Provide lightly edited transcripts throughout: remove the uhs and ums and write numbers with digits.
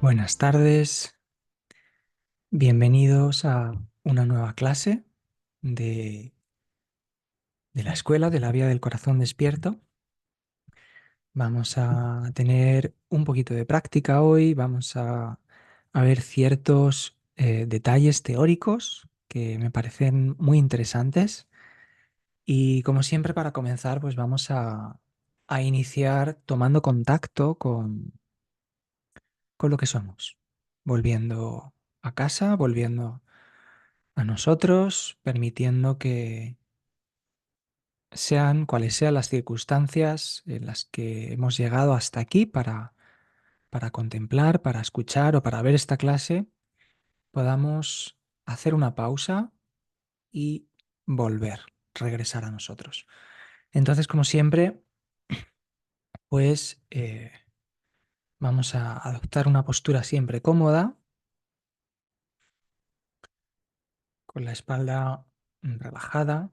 Buenas tardes, bienvenidos a una nueva clase de, de la escuela de la Vía del Corazón Despierto. Vamos a tener un poquito de práctica hoy, vamos a ver ciertos detalles teóricos que me parecen muy interesantes y como siempre para comenzar pues vamos a iniciar tomando contacto con lo que somos, volviendo a casa, volviendo a nosotros, permitiendo que sean cuales sean las circunstancias en las que hemos llegado hasta aquí para contemplar, para escuchar o para ver esta clase, podamos hacer una pausa y volver, regresar a nosotros. Entonces, como siempre, pues vamos a adoptar una postura siempre cómoda, con la espalda relajada,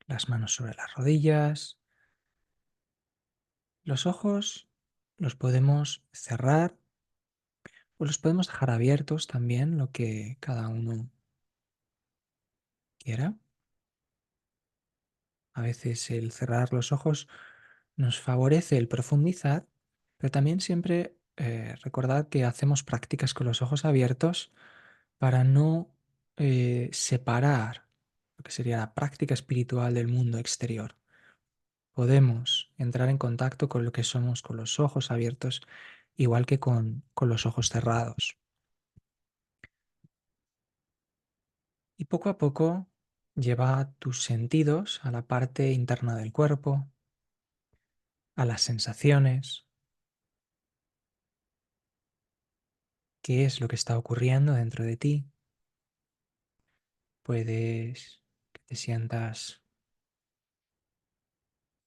las manos sobre las rodillas. Los ojos los podemos cerrar o los podemos dejar abiertos también, lo que cada uno quiera. A veces el cerrar los ojos nos favorece el profundizar, pero también siempre recordad que hacemos prácticas con los ojos abiertos para no separar lo que sería la práctica espiritual del mundo exterior. Podemos entrar en contacto con lo que somos con los ojos abiertos, igual que con los ojos cerrados. Y poco a poco lleva tus sentidos a la parte interna del cuerpo, a las sensaciones, qué es lo que está ocurriendo dentro de ti. Puedes que te sientas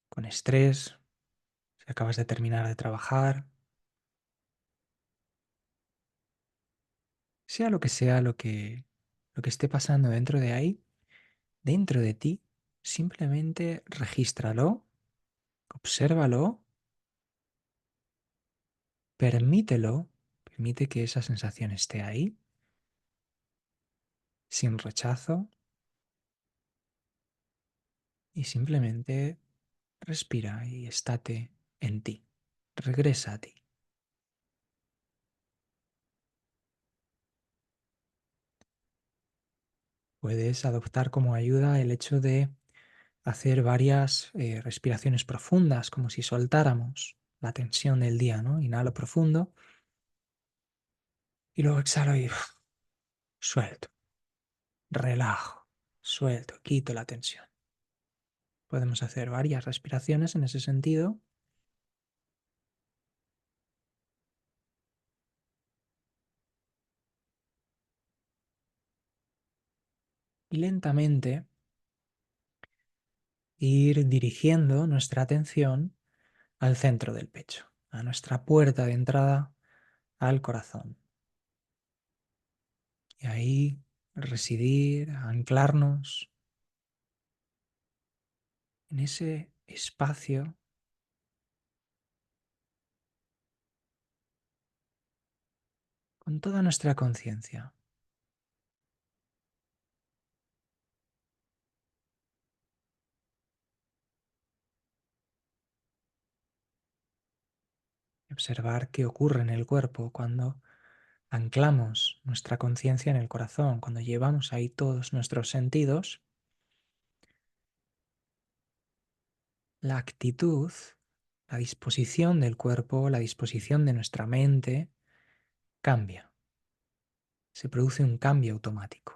con estrés, si acabas de terminar de trabajar, sea lo que esté pasando dentro de ahí, dentro de ti, simplemente regístralo, obsérvalo, permítelo, permite que esa sensación esté ahí, sin rechazo, y simplemente respira y estate en ti. Regresa a ti. Puedes adoptar como ayuda el hecho de hacer varias respiraciones profundas, como si soltáramos la tensión del día, ¿no? Inhalo profundo y luego exhalo y suelto, relajo, suelto, quito la tensión. Podemos hacer varias respiraciones en ese sentido y lentamente ir dirigiendo nuestra atención al centro del pecho, a nuestra puerta de entrada al corazón. Y ahí residir, anclarnos en ese espacio con toda nuestra conciencia. Observar qué ocurre en el cuerpo cuando anclamos nuestra conciencia en el corazón, cuando llevamos ahí todos nuestros sentidos. La actitud, la disposición del cuerpo, la disposición de nuestra mente cambia. Se produce un cambio automático.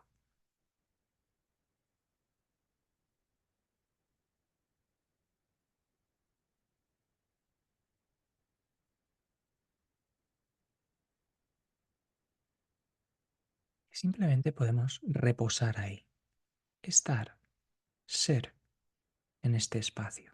Simplemente podemos reposar ahí, estar, ser en este espacio.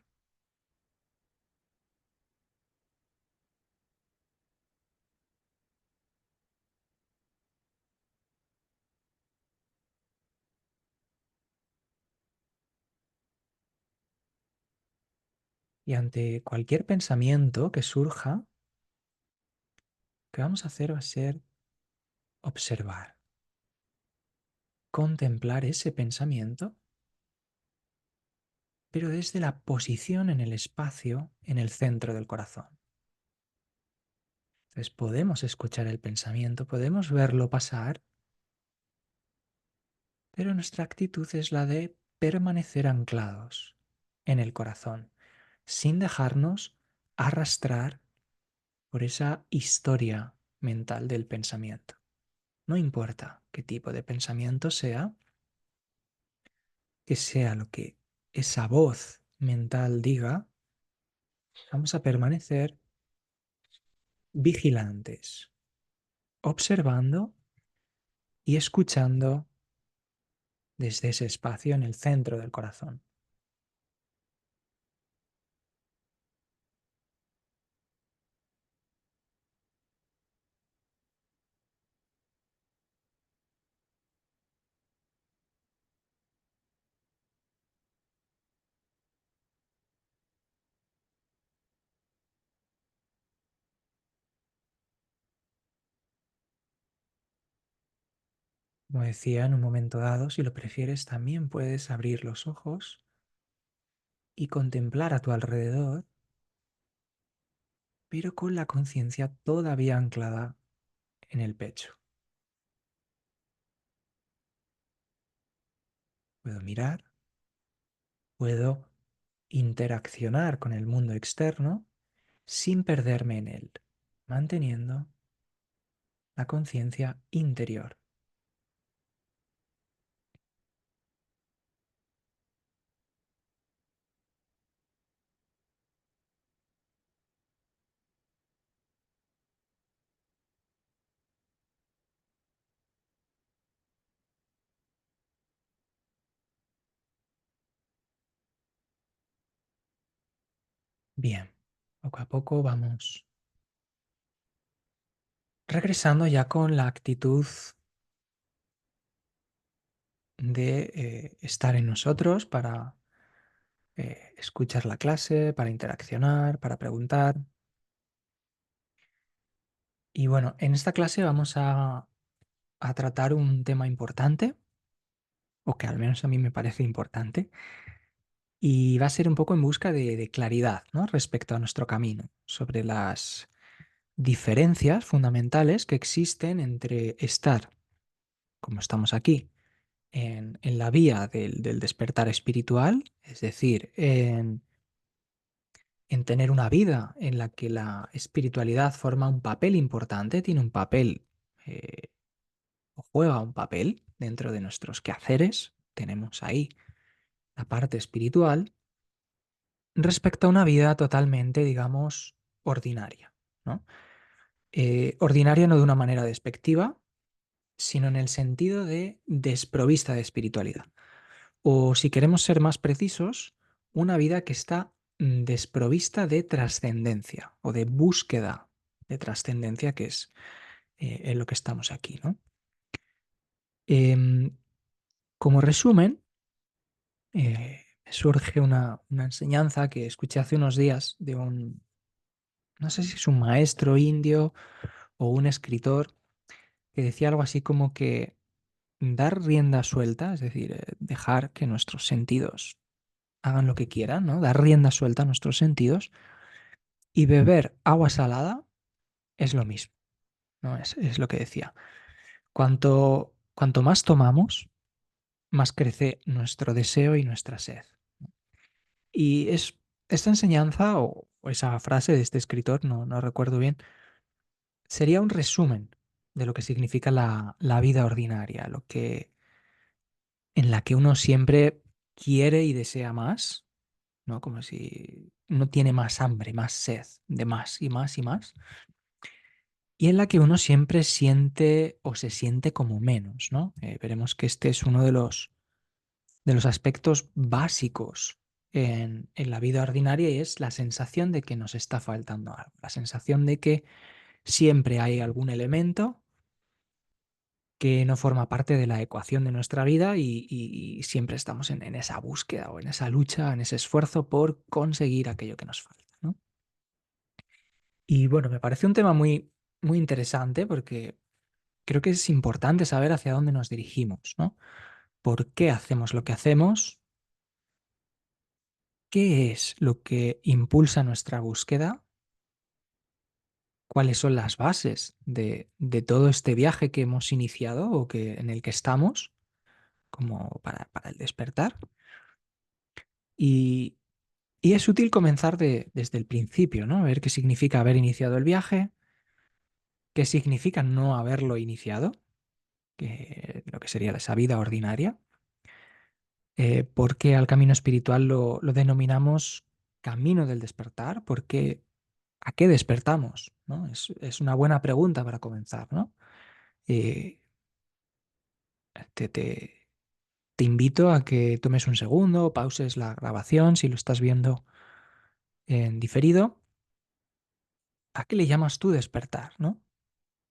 Y ante cualquier pensamiento que surja, lo que vamos a hacer va a ser observar, contemplar ese pensamiento, pero desde la posición en el espacio, en el centro del corazón. Entonces podemos escuchar el pensamiento, podemos verlo pasar, pero nuestra actitud es la de permanecer anclados en el corazón, sin dejarnos arrastrar por esa historia mental del pensamiento. No importa qué tipo de pensamiento sea, que sea lo que esa voz mental diga, vamos a permanecer vigilantes, observando y escuchando desde ese espacio en el centro del corazón. Como decía, en un momento dado, si lo prefieres, también puedes abrir los ojos y contemplar a tu alrededor, pero con la conciencia todavía anclada en el pecho. Puedo mirar, puedo interaccionar con el mundo externo sin perderme en él, manteniendo la conciencia interior. Bien, poco a poco vamos regresando ya con la actitud de estar en nosotros para escuchar la clase, para interaccionar, para preguntar. Y bueno, en esta clase vamos a tratar un tema importante, o que al menos a mí me parece importante, y va a ser un poco en busca de claridad, ¿no? Respecto a nuestro camino, sobre las diferencias fundamentales que existen entre estar, como estamos aquí, en la vía del despertar espiritual, es decir, en tener una vida en la que la espiritualidad forma un papel importante, tiene un papel eh, o juega un papel dentro de nuestros quehaceres, tenemos ahí la parte espiritual, respecto a una vida totalmente, digamos, ordinaria, ¿no? Ordinaria no de una manera despectiva, sino en el sentido de desprovista de espiritualidad. O si queremos ser más precisos, una vida que está desprovista de trascendencia o de búsqueda de trascendencia, que es en lo que estamos aquí, ¿no? Em, Como resumen, surge una enseñanza que escuché hace unos días de un, no sé si es un maestro indio o un escritor, que decía algo así como que dar rienda suelta, es decir, dejar que nuestros sentidos hagan lo que quieran, ¿no? Dar rienda suelta a nuestros sentidos y beber agua salada es lo mismo, ¿no? Es lo que decía. Cuanto más tomamos, más crece nuestro deseo y nuestra sed. Y es esta enseñanza o esa frase de este escritor, no recuerdo bien, sería un resumen de lo que significa la vida ordinaria, lo que, en la que uno siempre quiere y desea más, ¿no? Como si uno tiene más hambre, más sed de más y más y más, y en la que uno siempre siente o se siente como menos, ¿no? Veremos que este es uno de los aspectos básicos en la vida ordinaria y es la sensación de que nos está faltando algo, la sensación de que siempre hay algún elemento que no forma parte de la ecuación de nuestra vida y siempre estamos en esa búsqueda o en esa lucha, en ese esfuerzo por conseguir aquello que nos falta, ¿no? Y bueno, me parece un tema muy interesante porque creo que es importante saber hacia dónde nos dirigimos, ¿no? ¿Por qué hacemos lo que hacemos? ¿Qué es lo que impulsa nuestra búsqueda? ¿Cuáles son las bases de todo este viaje que hemos iniciado o en el que estamos, como para el despertar? Y, y es útil comenzar desde el principio, ¿no? Ver qué significa haber iniciado el viaje, qué significa no haberlo iniciado, lo que sería esa vida ordinaria, por qué al camino espiritual lo denominamos camino del despertar, porque ¿a qué despertamos? ¿No? Es una buena pregunta para comenzar, ¿no? Eh, te, te- te invito a que tomes un segundo, pauses la grabación si lo estás viendo en diferido. ¿A qué le llamas tú despertar, no?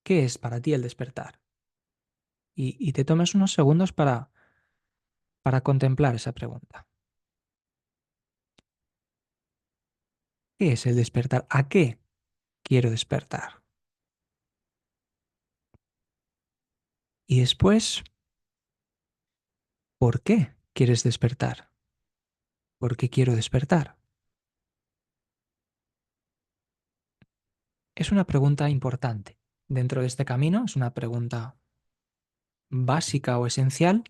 ¿Qué es para ti el despertar? Y te tomes unos segundos para contemplar esa pregunta. ¿Qué es el despertar? ¿A qué quiero despertar? Y después, ¿por qué quieres despertar? ¿Por qué quiero despertar? Es una pregunta importante. Dentro de este camino es una pregunta básica o esencial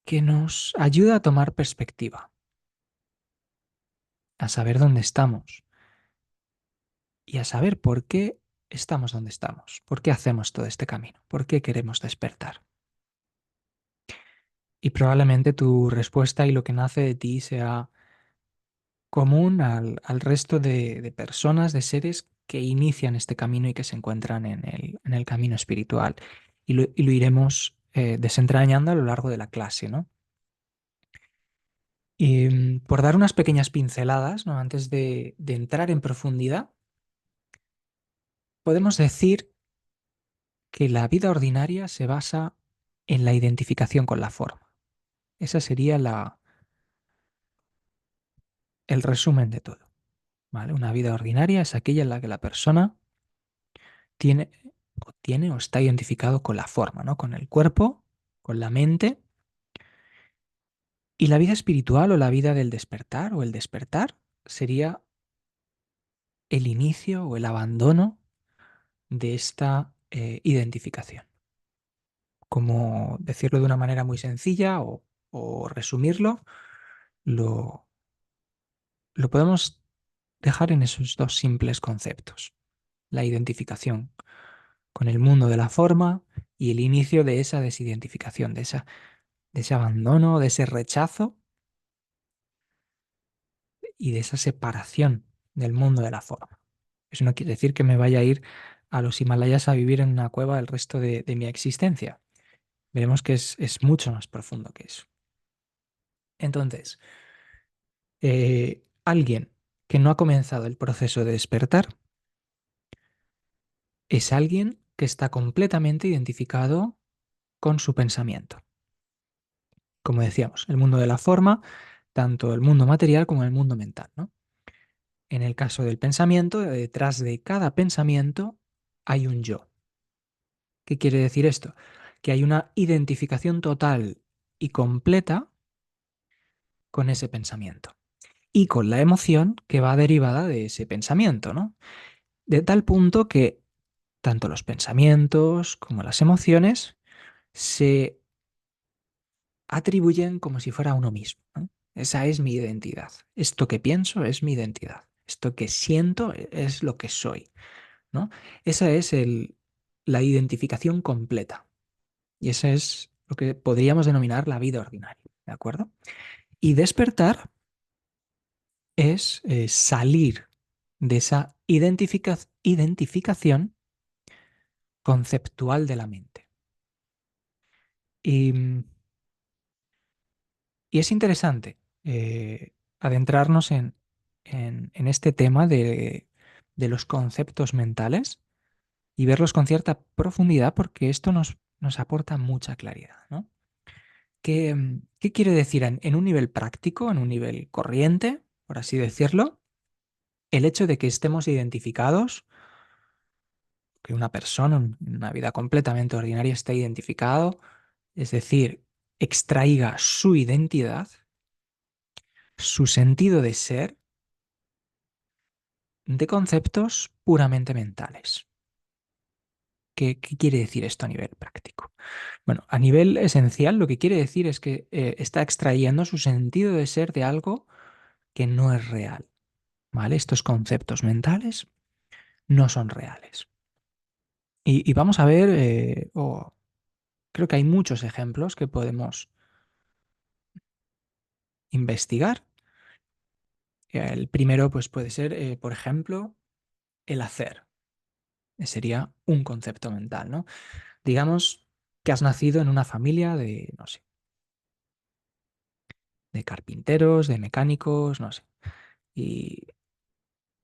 que nos ayuda a tomar perspectiva, a saber dónde estamos y a saber por qué estamos donde estamos, por qué hacemos todo este camino, por qué queremos despertar. Y probablemente tu respuesta y lo que nace de ti sea común al resto de personas, de seres que inician este camino y que se encuentran en el camino espiritual. Y lo iremos desentrañando a lo largo de la clase, ¿no? Y por dar unas pequeñas pinceladas, ¿no? Antes de entrar en profundidad, podemos decir que la vida ordinaria se basa en la identificación con la forma. Esa sería el resumen de todo, ¿vale? Una vida ordinaria es aquella en la que la persona tiene tiene o está identificado con la forma, ¿no? Con el cuerpo, con la mente. Y la vida espiritual o la vida del despertar o el despertar sería el inicio o el abandono de esta identificación. Como decirlo de una manera muy sencilla o resumirlo, lo, lo podemos dejar en esos dos simples conceptos. La identificación con el mundo de la forma y el inicio de esa desidentificación, de ese abandono, de ese rechazo y de esa separación del mundo de la forma. Eso no quiere decir que me vaya a ir a los Himalayas a vivir en una cueva el resto de mi existencia. Veremos que es mucho más profundo que eso. Entonces, alguien que no ha comenzado el proceso de despertar es alguien que está completamente identificado con su pensamiento. Como decíamos, el mundo de la forma, tanto el mundo material como el mundo mental, ¿no? En el caso del pensamiento, detrás de cada pensamiento hay un yo. ¿Qué quiere decir esto? Que hay una identificación total y completa con ese pensamiento y con la emoción que va derivada de ese pensamiento, ¿no? De tal punto que tanto los pensamientos como las emociones se atribuyen como si fuera uno mismo, ¿no? Esa es mi identidad. Esto que pienso es mi identidad. Esto que siento es lo que soy, ¿no? Esa es la identificación completa. Y esa es lo que podríamos denominar la vida ordinaria, ¿de acuerdo? Y despertar es salir de esa identificación conceptual de la mente. Y, y es interesante adentrarnos en este tema de los conceptos mentales, y verlos con cierta profundidad porque esto nos aporta mucha claridad, ¿no? ¿Qué quiere decir en un nivel práctico, en un nivel corriente, por así decirlo? El hecho de que estemos identificados, que una persona en una vida completamente ordinaria esté identificado, es decir, extraiga su identidad, su sentido de ser, de conceptos puramente mentales. ¿Qué quiere decir esto a nivel práctico? Bueno, a nivel esencial lo que quiere decir es que está extrayendo su sentido de ser de algo que no es real, ¿vale? Estos conceptos mentales no son reales. Y vamos a ver, creo que hay muchos ejemplos que podemos investigar. El primero, pues puede ser, por ejemplo, el hacer. Sería un concepto mental, ¿no? Digamos que has nacido en una familia de, no sé, de carpinteros, de mecánicos, no sé. Y,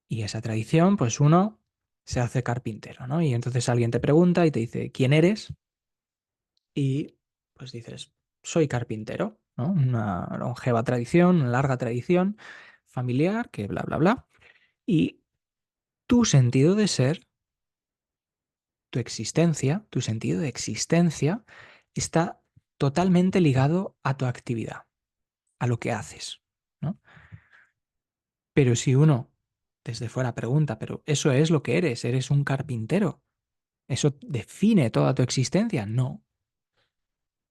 y esa tradición, pues uno se hace carpintero, ¿no? Y entonces alguien te pregunta y te dice, ¿quién eres? Y pues dices, soy carpintero, ¿no? Una longeva tradición, una larga tradición familiar, que bla, bla, bla. Y tu sentido de ser, tu existencia, tu sentido de existencia está totalmente ligado a tu actividad, a lo que haces, ¿no? Pero si uno desde fuera pregunta, pero eso es lo que eres un carpintero, ¿eso define toda tu existencia? No,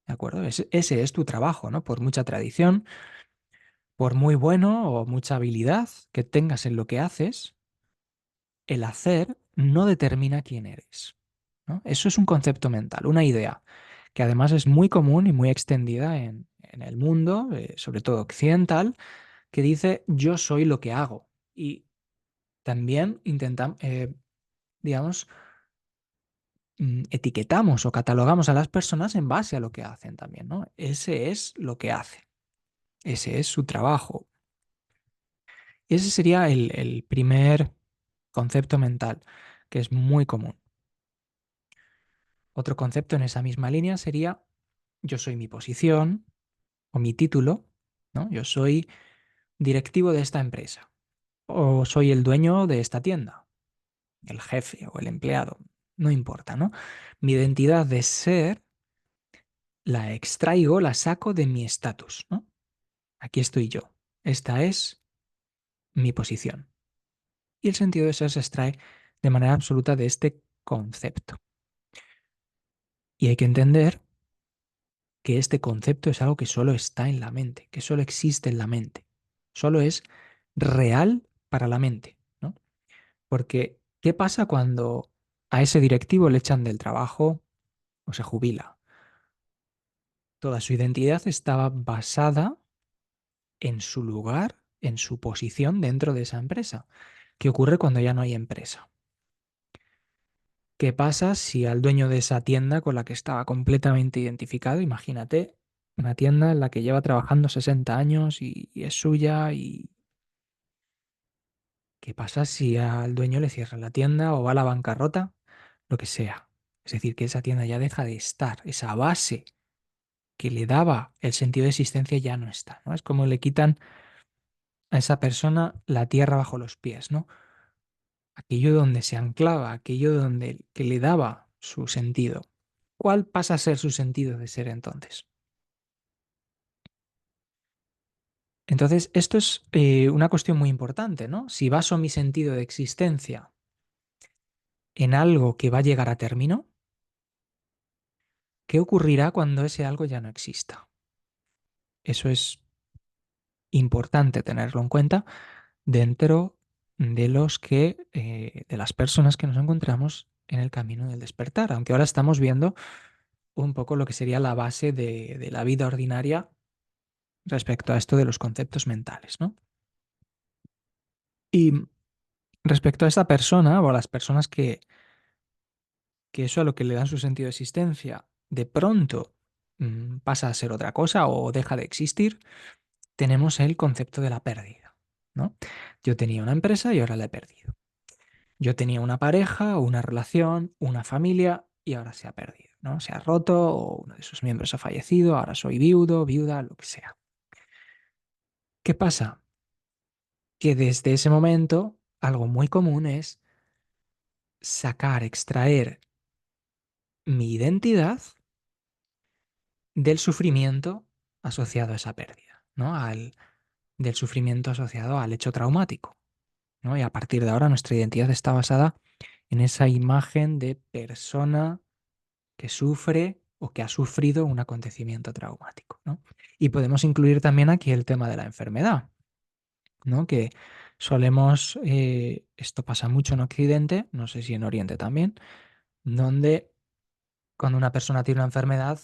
¿de acuerdo? Ese es tu trabajo, ¿no? Por mucha tradición, por muy bueno o mucha habilidad que tengas en lo que haces, el hacer no determina quién eres, ¿no? Eso es un concepto mental, una idea, que además es muy común y muy extendida en el mundo, sobre todo occidental, que dice yo soy lo que hago. Y también intentamos, digamos, etiquetamos o catalogamos a las personas en base a lo que hacen también, ¿no? Ese es lo que hace, ese es su trabajo. Y ese sería el primer concepto mental, que es muy común. Otro concepto en esa misma línea sería yo soy mi posición o mi título, ¿no? Yo soy directivo de esta empresa o soy el dueño de esta tienda, el jefe o el empleado, no importa, ¿no? Mi identidad de ser la extraigo, la saco de mi estatus, ¿no? Aquí estoy yo. Esta es mi posición. Y el sentido de ser se extrae de manera absoluta de este concepto. Y hay que entender que este concepto es algo que solo está en la mente, que solo existe en la mente. Solo es real para la mente, ¿no? Porque, ¿qué pasa cuando a ese directivo le echan del trabajo o se jubila? Toda su identidad estaba basada en su lugar, en su posición dentro de esa empresa. ¿Qué ocurre cuando ya no hay empresa? ¿Qué pasa si al dueño de esa tienda con la que estaba completamente identificado, imagínate, una tienda en la que lleva trabajando 60 años y es suya, y qué pasa si al dueño le cierran la tienda o va a la bancarrota? Lo que sea. Es decir, que esa tienda ya deja de estar, esa base que le daba el sentido de existencia ya no está, ¿no? Es como le quitan a esa persona la tierra bajo los pies, ¿no? Aquello donde se anclaba, aquello donde que le daba su sentido. ¿Cuál pasa a ser su sentido de ser entonces? Entonces, esto es una cuestión muy importante, ¿no? Si baso mi sentido de existencia en algo que va a llegar a término, ¿qué ocurrirá cuando ese algo ya no exista? Eso es importante tenerlo en cuenta dentro de de las personas que nos encontramos en el camino del despertar, aunque ahora estamos viendo un poco lo que sería la base de la vida ordinaria respecto a esto de los conceptos mentales, ¿no? Y respecto a esta persona o a las personas que eso a lo que le dan su sentido de existencia, de pronto pasa a ser otra cosa o deja de existir, tenemos el concepto de la pérdida, ¿no? Yo tenía una empresa y ahora la he perdido. Yo tenía una pareja o una relación, una familia y ahora se ha perdido, ¿no? Se ha roto o uno de sus miembros ha fallecido, ahora soy viudo, viuda, lo que sea. ¿Qué pasa? Que desde ese momento algo muy común es sacar, extraer mi identidad del sufrimiento asociado a esa pérdida, ¿no? Del sufrimiento asociado al hecho traumático, ¿no? Y a partir de ahora nuestra identidad está basada en esa imagen de persona que sufre o que ha sufrido un acontecimiento traumático, ¿no? Y podemos incluir también aquí el tema de la enfermedad, ¿no? Que solemos, esto pasa mucho en Occidente, no sé si en Oriente también, donde cuando una persona tiene una enfermedad,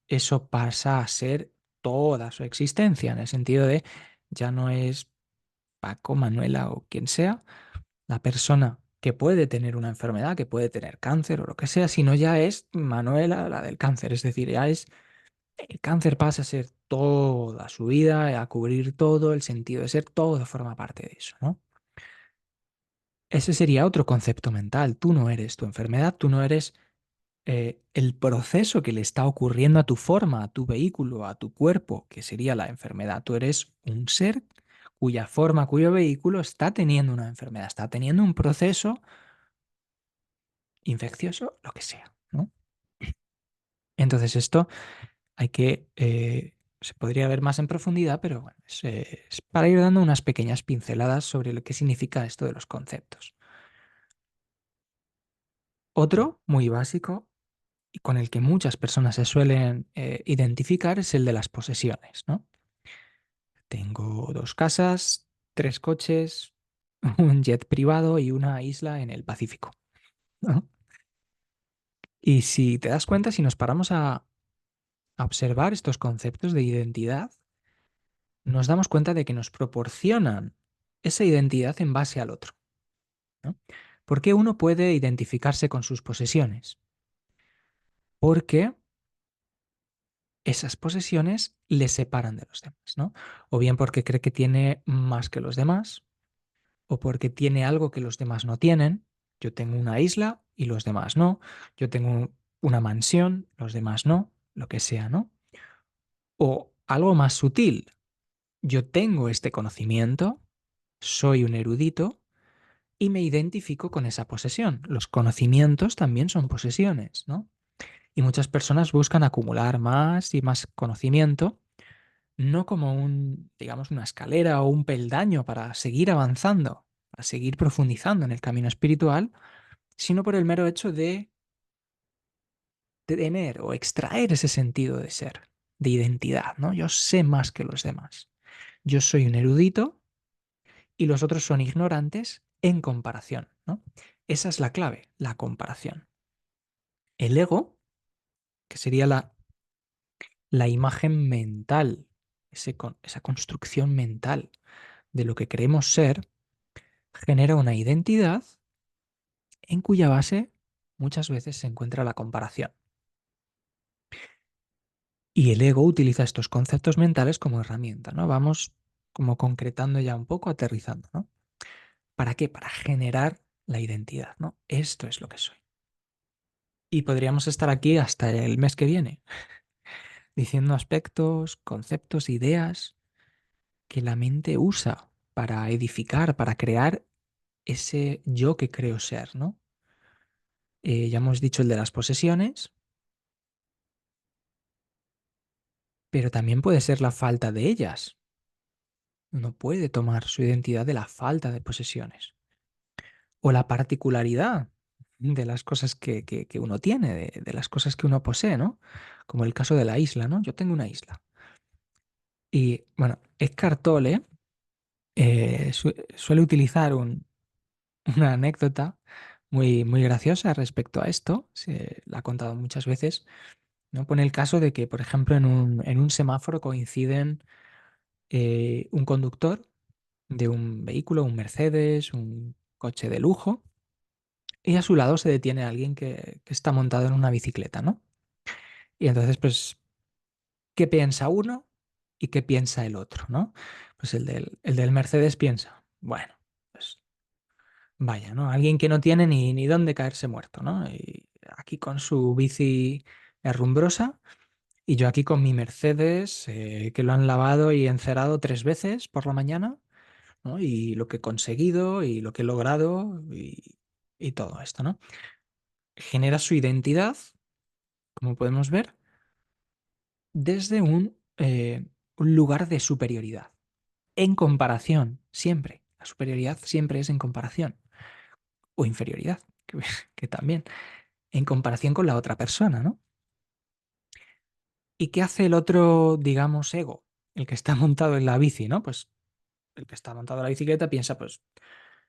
eso pasa a ser toda su existencia, en el sentido de ya no es Paco, Manuela o quien sea, la persona que puede tener una enfermedad, que puede tener cáncer o lo que sea, sino ya es Manuela, la del cáncer. Es decir, ya es el cáncer pasa a ser toda su vida, a cubrir todo, el sentido de ser, todo forma parte de eso, ¿no? Ese sería otro concepto mental. Tú no eres tu enfermedad, tú no eres el proceso que le está ocurriendo a tu forma, a tu vehículo, a tu cuerpo, que sería la enfermedad. Tú eres un ser cuya forma, cuyo vehículo está teniendo una enfermedad, está teniendo un proceso infeccioso, lo que sea, ¿no? Entonces esto hay que, se podría ver más en profundidad, pero bueno, es para ir dando unas pequeñas pinceladas sobre lo que significa esto de los conceptos. Otro muy básico y con el que muchas personas se suelen identificar es el de las posesiones, ¿no? Tengo 2 casas, 3 coches, un jet privado y una isla en el Pacífico, ¿no? Y si te das cuenta, si nos paramos a observar estos conceptos de identidad, nos damos cuenta de que nos proporcionan esa identidad en base al otro, ¿no? ¿Por qué uno puede identificarse con sus posesiones? Porque esas posesiones le separan de los demás, ¿no? O bien porque cree que tiene más que los demás, o porque tiene algo que los demás no tienen. Yo tengo una isla y los demás no. Yo tengo una mansión, los demás no, lo que sea, ¿no? O algo más sutil. Yo tengo este conocimiento, soy un erudito y me identifico con esa posesión. Los conocimientos también son posesiones, ¿no? Y muchas personas buscan acumular más y más conocimiento, no como digamos, una escalera o un peldaño para seguir avanzando, para seguir profundizando en el camino espiritual, sino por el mero hecho de tener o extraer ese sentido de ser, de identidad, ¿no? Yo sé más que los demás. Yo soy un erudito y los otros son ignorantes en comparación, ¿no? Esa es la clave, la comparación. El ego, que sería la imagen mental, esa construcción mental de lo que creemos ser, genera una identidad en cuya base muchas veces se encuentra la comparación. Y el ego utiliza estos conceptos mentales como herramienta, ¿no? Vamos como concretando ya un poco, aterrizando, ¿no? ¿Para qué? Para generar la identidad, ¿no? Esto es lo que soy. Y podríamos estar aquí hasta el mes que viene, diciendo aspectos, conceptos, ideas que la mente usa para edificar, para crear ese yo que creo ser, ¿no? Ya hemos dicho el de las posesiones, pero también puede ser la falta de ellas. Uno puede tomar su identidad de la falta de posesiones o la particularidad de las cosas que uno tiene, de las cosas que uno posee, ¿no? Como el caso de la isla, ¿no? Yo tengo una isla. Y bueno, Eckhart Tolle suele utilizar una anécdota muy graciosa respecto a esto, se la ha contado muchas veces, ¿no? Pone el caso de que, por ejemplo, en un semáforo coinciden un conductor de un vehículo, un Mercedes, un coche de lujo, y a su lado se detiene alguien que está montado en una bicicleta, ¿no? Y entonces, pues, ¿qué piensa uno y qué piensa el otro, ¿no? Pues el del Mercedes piensa, bueno, pues Vaya, ¿no? Alguien que no tiene ni dónde caerse muerto, ¿no? Y aquí con su bici herrumbrosa y yo aquí con mi Mercedes, que lo han lavado y encerado 3 veces por la mañana, ¿no? Y lo que he conseguido y lo que he logrado y todo esto, ¿no? Genera su identidad, como podemos ver, desde un lugar de superioridad. En comparación, siempre. La superioridad siempre es en comparación. O inferioridad, que, que también. En comparación con la otra persona, ¿no? ¿Y qué hace el otro, digamos, ego? El que está montado en la bici, ¿no? Pues el que está montado en la bicicleta piensa, pues,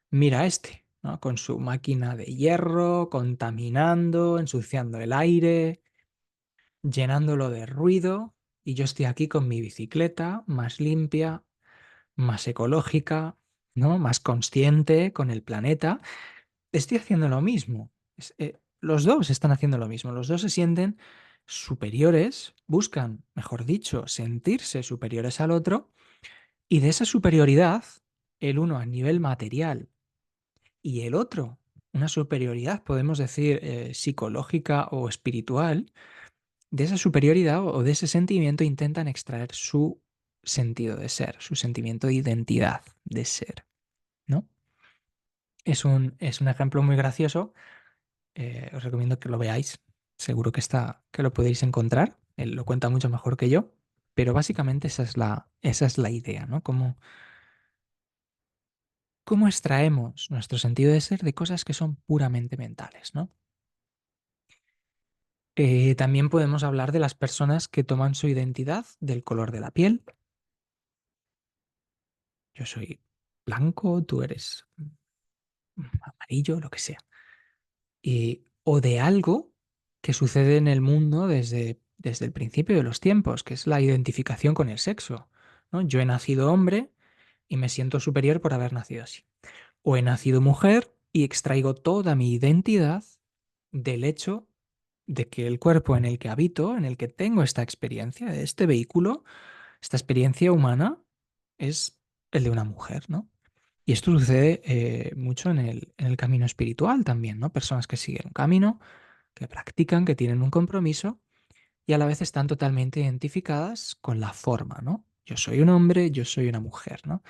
mira a este, ¿no? Con su máquina de hierro, contaminando, ensuciando el aire, llenándolo de ruido, y yo estoy aquí con mi bicicleta, más limpia, más ecológica, ¿no? Más consciente con el planeta. Estoy haciendo lo mismo. Los dos están haciendo lo mismo. Los dos se sienten superiores, buscan, mejor dicho, sentirse superiores al otro, y de esa superioridad, el uno a nivel material y el otro, una superioridad, podemos decir, psicológica o espiritual, de esa superioridad o de ese sentimiento intentan extraer su sentido de ser, su sentimiento de identidad de ser, ¿no? Es un ejemplo muy gracioso. Os recomiendo que lo veáis. Seguro que lo podéis encontrar. Él lo cuenta mucho mejor que yo. Pero básicamente esa es la idea, ¿no? ¿Cómo extraemos nuestro sentido de ser de cosas que son puramente mentales, ¿no? También podemos hablar de las personas que toman su identidad del color de la piel. Yo soy blanco, tú eres amarillo, lo que sea. O de algo que sucede en el mundo desde el principio de los tiempos, que es la identificación con el sexo, ¿no? Yo he nacido hombre y me siento superior por haber nacido así. O he nacido mujer y extraigo toda mi identidad del hecho de que el cuerpo en el que habito, en el que tengo esta experiencia, este vehículo, esta experiencia humana, es el de una mujer, ¿no? Y esto sucede mucho en el camino espiritual también, ¿no? Personas que siguen un camino, que practican, que tienen un compromiso y a la vez están totalmente identificadas con la forma, ¿no? Yo soy un hombre, yo soy una mujer, ¿no?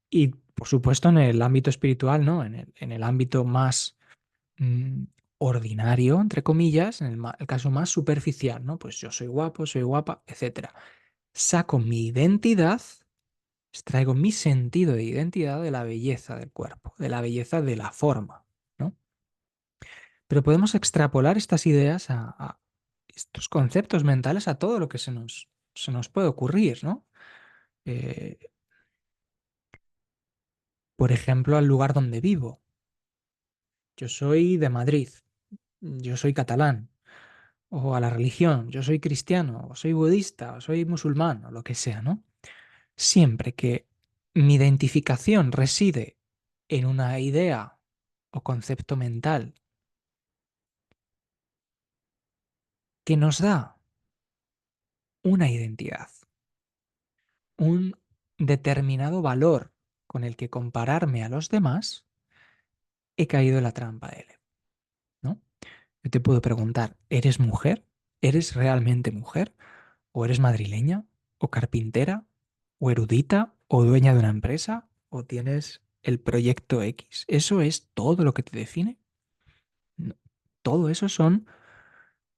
Y por supuesto en el ámbito espiritual, ¿no? En el ámbito más mm, ordinario, entre comillas, en el caso más superficial, ¿no? Pues yo soy guapo, soy guapa, etcétera. Saco mi identidad, extraigo mi sentido de identidad de la belleza del cuerpo, de la belleza de la forma, ¿no? Pero podemos extrapolar estas ideas a estos conceptos mentales a todo lo que se nos puede ocurrir, ¿no? Eh, por ejemplo, al lugar donde vivo. Yo soy de Madrid, yo soy catalán, o a la religión, yo soy cristiano, o soy budista, o soy musulmán, o lo que sea, ¿no? Siempre que mi identificación reside en una idea o concepto mental que nos da una identidad, un determinado valor con el que compararme a los demás, he caído en la trampa de él, ¿no? Yo te puedo preguntar, ¿eres mujer? ¿Eres realmente mujer? ¿O eres madrileña? ¿O carpintera? ¿O erudita? ¿O dueña de una empresa? ¿O tienes el proyecto X? ¿Eso es todo lo que te define? No. Todo eso son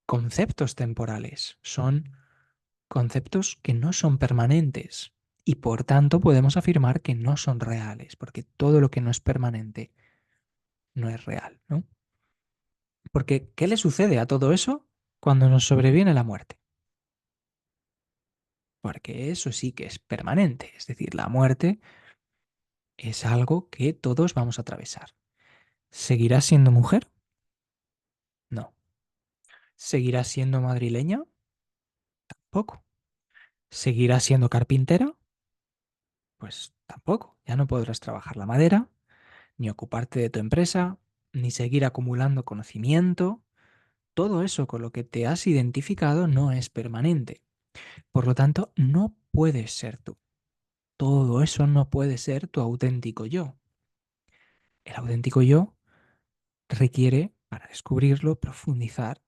conceptos temporales, son conceptos que no son permanentes y por tanto podemos afirmar que no son reales, porque todo lo que no es permanente no es real, ¿no? Porque, ¿qué le sucede a todo eso cuando nos sobreviene la muerte? Porque eso sí que es permanente, es decir, la muerte es algo que todos vamos a atravesar. ¿Seguirás siendo mujer? No. ¿Seguirás siendo madrileña? Poco. ¿Seguirás siendo carpintera? Pues tampoco. Ya no podrás trabajar la madera, ni ocuparte de tu empresa, ni seguir acumulando conocimiento. Todo eso con lo que te has identificado no es permanente. Por lo tanto, no puedes ser tú. Todo eso no puede ser tu auténtico yo. El auténtico yo requiere, para descubrirlo, profundizar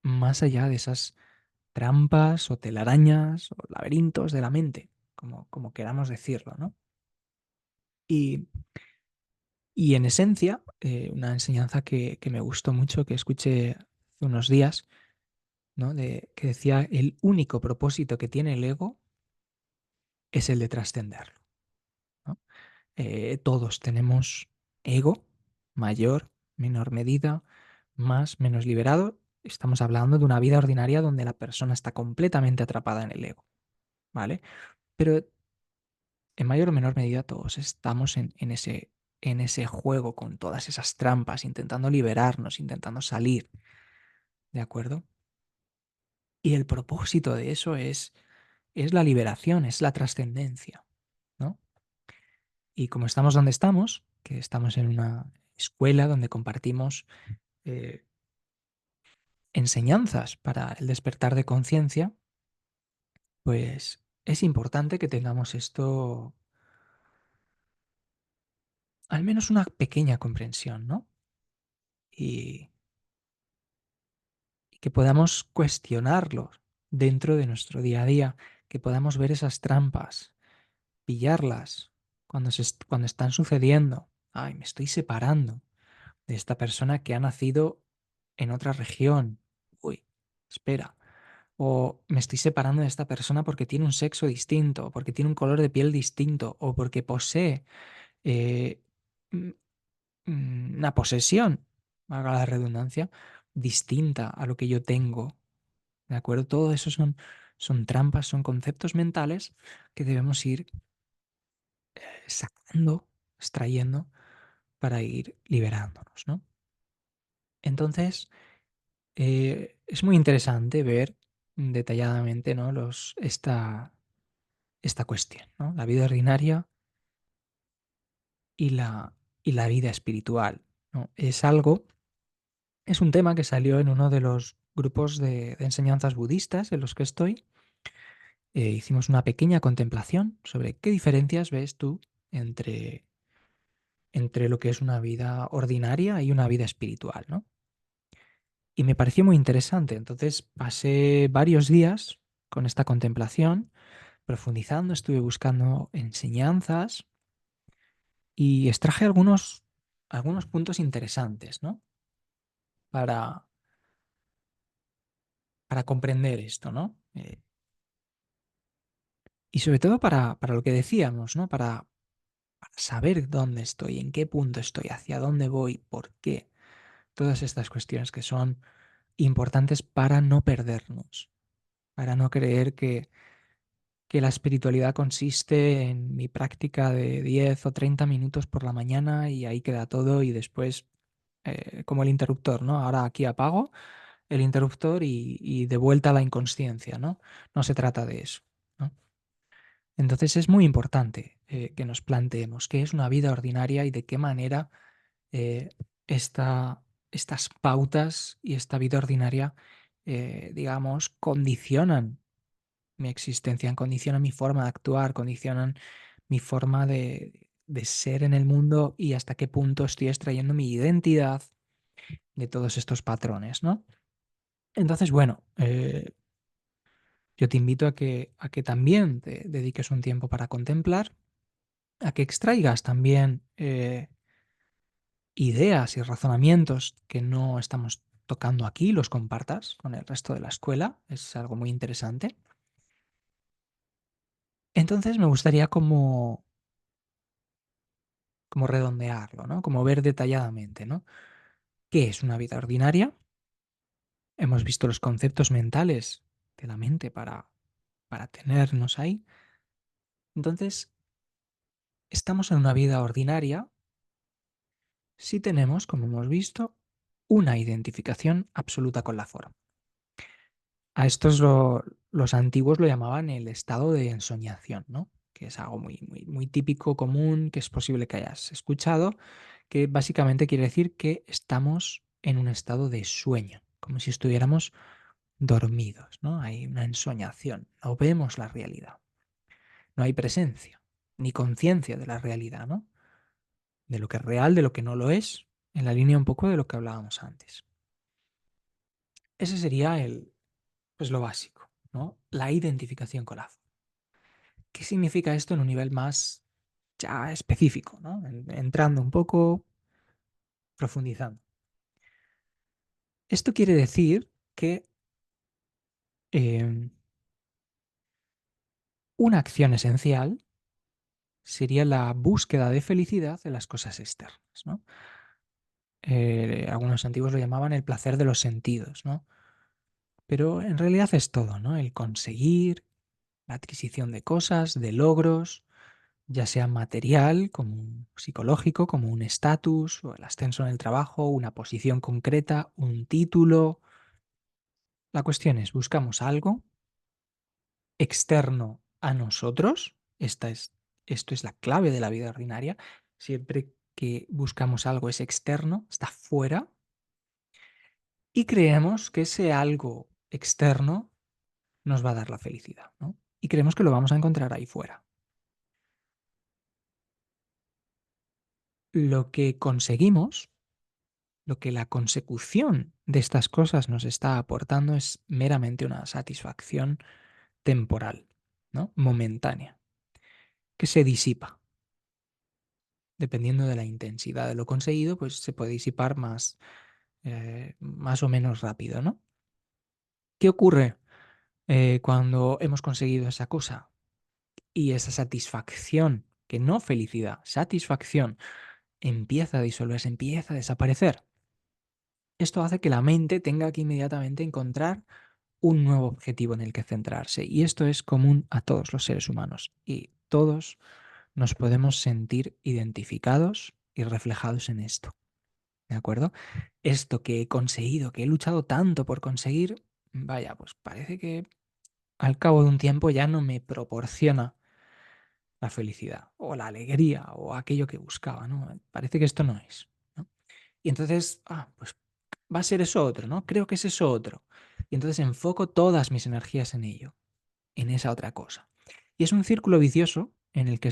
más allá de esas trampas o telarañas o laberintos de la mente, como queramos decirlo, ¿no? Y, y en esencia, una enseñanza que me gustó mucho, que escuché hace unos días, ¿no? Que decía, el único propósito que tiene el ego es el de trascenderlo, ¿no? Todos tenemos ego, mayor, menor medida, más, menos liberado. Estamos hablando de una vida ordinaria donde la persona está completamente atrapada en el ego, ¿vale? Pero en mayor o menor medida todos estamos en ese juego con todas esas trampas, intentando liberarnos, intentando salir, ¿de acuerdo? Y el propósito de eso es la liberación, es la trascendencia, ¿no? Y como estamos donde estamos, que estamos en una escuela donde compartimos eh, enseñanzas para el despertar de conciencia, pues es importante que tengamos esto, al menos una pequeña comprensión, ¿no? Y, y que podamos cuestionarlo dentro de nuestro día a día, que podamos ver esas trampas, pillarlas cuando están sucediendo. Ay, me estoy separando de esta persona que ha nacido en otra región. Uy, espera. O me estoy separando de esta persona porque tiene un sexo distinto, porque tiene un color de piel distinto, o porque posee eh, mm, una posesión, valga la redundancia, distinta a lo que yo tengo. ¿De acuerdo? Todo eso son trampas, son conceptos mentales que debemos ir sacando, extrayendo para ir liberándonos, ¿no? Entonces, es muy interesante ver detalladamente, ¿no? Esta cuestión, ¿no? La vida ordinaria y y la vida espiritual, ¿no? Es un tema que salió en uno de los grupos de enseñanzas budistas en los que estoy. Hicimos una pequeña contemplación sobre qué diferencias ves tú entre, entre lo que es una vida ordinaria y una vida espiritual, ¿no? Y me pareció muy interesante. Entonces pasé varios días con esta contemplación, profundizando, estuve buscando enseñanzas y extraje algunos puntos interesantes, ¿no? Para, para comprender esto, ¿no? Y sobre todo para lo que decíamos, ¿no? Para saber dónde estoy, en qué punto estoy, hacia dónde voy, por qué. Todas estas cuestiones que son importantes para no perdernos, para no creer que la espiritualidad consiste en mi práctica de 10 o 30 minutos por la mañana y ahí queda todo y después, como el interruptor, ¿no? Ahora aquí apago el interruptor y de vuelta a la inconsciencia, ¿no? No se trata de eso, ¿no? Entonces es muy importante que nos planteemos qué es una vida ordinaria y de qué manera eh, esta- estas pautas y esta vida ordinaria, digamos, condicionan mi existencia, condicionan mi forma de actuar, condicionan mi forma de ser en el mundo y hasta qué punto estoy extrayendo mi identidad de todos estos patrones, ¿no? Entonces, bueno, yo te invito a que también te dediques un tiempo para contemplar, a que extraigas también ideas y razonamientos que no estamos tocando aquí, los compartas con el resto de la escuela, es algo muy interesante. Entonces me gustaría como redondearlo, ¿no? Como ver detalladamente, ¿no? ¿Qué es una vida ordinaria? Hemos visto los conceptos mentales de la mente para tenernos ahí. Entonces, estamos en una vida ordinaria si tenemos, como hemos visto, una identificación absoluta con la forma. A estos los antiguos lo llamaban el estado de ensoñación, ¿no? Que es algo muy típico, común, que es posible que hayas escuchado, que básicamente quiere decir que estamos en un estado de sueño, como si estuviéramos dormidos, ¿no? Hay una ensoñación, no vemos la realidad, no hay presencia, ni conciencia de la realidad, ¿no? de lo que es real, de lo que no lo es, en la línea un poco de lo que hablábamos antes. Ese sería pues lo básico, ¿no? La identificación con la forma. ¿Qué significa esto en un nivel más ya específico, ¿no? Entrando un poco, profundizando. Esto quiere decir que eh, una acción esencial sería la búsqueda de felicidad en las cosas externas, ¿no? Algunos antiguos lo llamaban el placer de los sentidos, ¿no? Pero en realidad es todo, ¿no? El conseguir, la adquisición de cosas, de logros, ya sea material, como un psicológico, como un estatus, o el ascenso en el trabajo, una posición concreta, un título. La cuestión es, buscamos algo externo a nosotros. Esto es la clave de la vida ordinaria. Siempre que buscamos algo es externo, está fuera, y creemos que ese algo externo nos va a dar la felicidad, ¿no? Y creemos que lo vamos a encontrar ahí fuera. Lo que conseguimos, lo que la consecución de estas cosas nos está aportando es meramente una satisfacción temporal, ¿no? Momentánea, que se disipa. Dependiendo de la intensidad de lo conseguido, pues se puede disipar más o menos rápido, ¿no? ¿Qué ocurre cuando hemos conseguido esa cosa y esa satisfacción, que no felicidad, satisfacción, empieza a disolverse, empieza a desaparecer? Esto hace que la mente tenga que inmediatamente encontrar un nuevo objetivo en el que centrarse. Y esto es común a todos los seres humanos. Y todos nos podemos sentir identificados y reflejados en esto. ¿De acuerdo? Esto que he conseguido, que he luchado tanto por conseguir, vaya, pues parece que al cabo de un tiempo ya no me proporciona la felicidad o la alegría o aquello que buscaba, ¿no? Parece que esto no es, ¿no? Y entonces, pues va a ser eso otro, ¿no? Creo que es eso otro. Y entonces enfoco todas mis energías en ello, en esa otra cosa. Y es un círculo vicioso en el que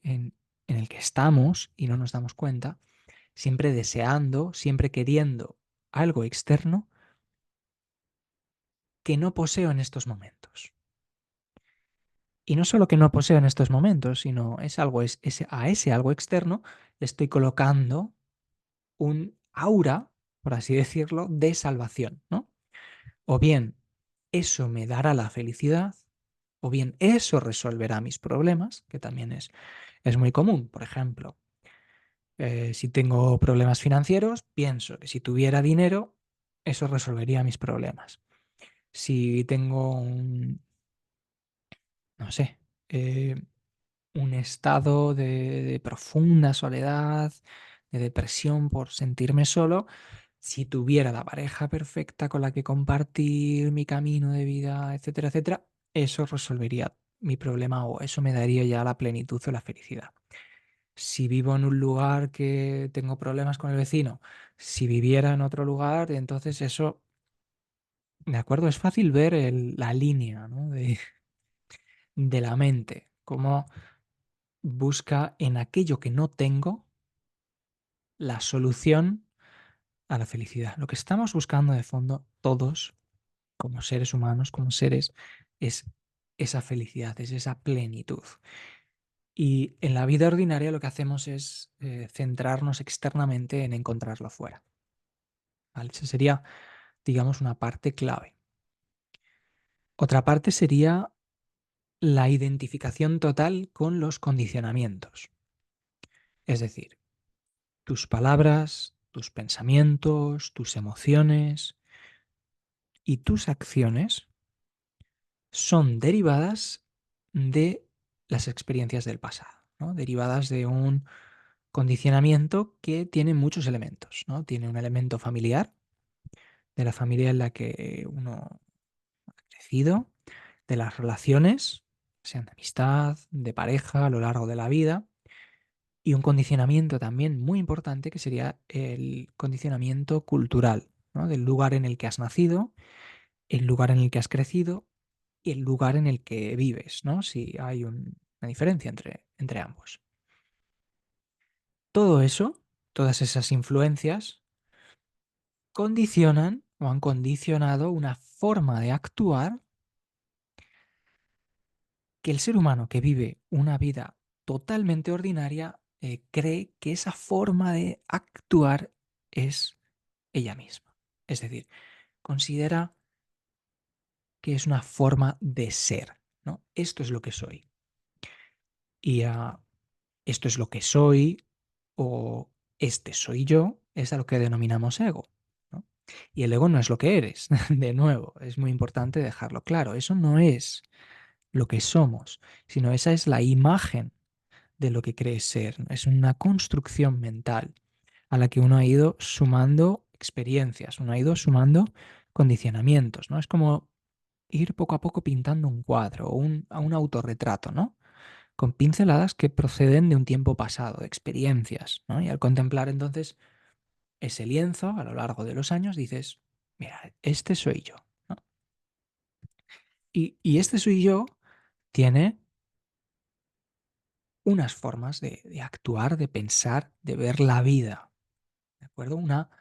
en el que estamos y no nos damos cuenta, siempre deseando, siempre queriendo algo externo que no poseo en estos momentos. Y no solo que no poseo en estos momentos, sino a ese algo externo le estoy colocando un aura, por así decirlo, de salvación, ¿no? O bien eso me dará la felicidad, o bien eso resolverá mis problemas, que también es muy común. Por ejemplo, si tengo problemas financieros, pienso que si tuviera dinero, eso resolvería mis problemas. Si tengo no sé, un estado de profunda soledad, de depresión por sentirme solo, si tuviera la pareja perfecta con la que compartir mi camino de vida, etcétera, etcétera, eso resolvería mi problema o eso me daría ya la plenitud o la felicidad. Si vivo en un lugar que tengo problemas con el vecino, si viviera en otro lugar, entonces eso, de acuerdo, es fácil ver la línea, ¿no? de la mente, cómo busca en aquello que no tengo la solución a la felicidad. Lo que estamos buscando de fondo todos, como seres humanos, como seres, es esa felicidad, es esa plenitud. Y en la vida ordinaria lo que hacemos es centrarnos externamente en encontrarlo fuera. ¿Vale? Esa sería, digamos, una parte clave. Otra parte sería la identificación total con los condicionamientos. Es decir, tus palabras, tus pensamientos, tus emociones y tus acciones son derivadas de las experiencias del pasado, ¿no? Derivadas de un condicionamiento que tiene muchos elementos, ¿no? Tiene un elemento familiar, de la familia en la que uno ha crecido, de las relaciones, sean de amistad, de pareja, a lo largo de la vida, y un condicionamiento también muy importante que sería el condicionamiento cultural, ¿no? Del lugar en el que has nacido, el lugar en el que has crecido y el lugar en el que vives, ¿no? Si hay una diferencia entre ambos. todo eso, todas esas influencias, condicionan o han condicionado una forma de actuar que el ser humano que vive una vida totalmente ordinaria cree que esa forma de actuar es ella misma. Es decir, considera que es una forma de ser, ¿no? Esto es lo que soy. Y esto es lo que soy o este soy yo, es a lo que denominamos ego, ¿no? Y el ego no es lo que eres, de nuevo, es muy importante dejarlo claro. Eso no es lo que somos, sino esa es la imagen de lo que crees ser, ¿no? Es una construcción mental a la que uno ha ido sumando experiencias, uno ha ido sumando condicionamientos, ¿no? Es como ir poco a poco pintando un cuadro o un autorretrato, ¿no? Con pinceladas que proceden de un tiempo pasado, de experiencias, ¿no? Y al contemplar entonces ese lienzo a lo largo de los años dices, mira, este soy yo, ¿no? Y este soy yo tiene unas formas de actuar, de pensar, de ver la vida, ¿de acuerdo? Una,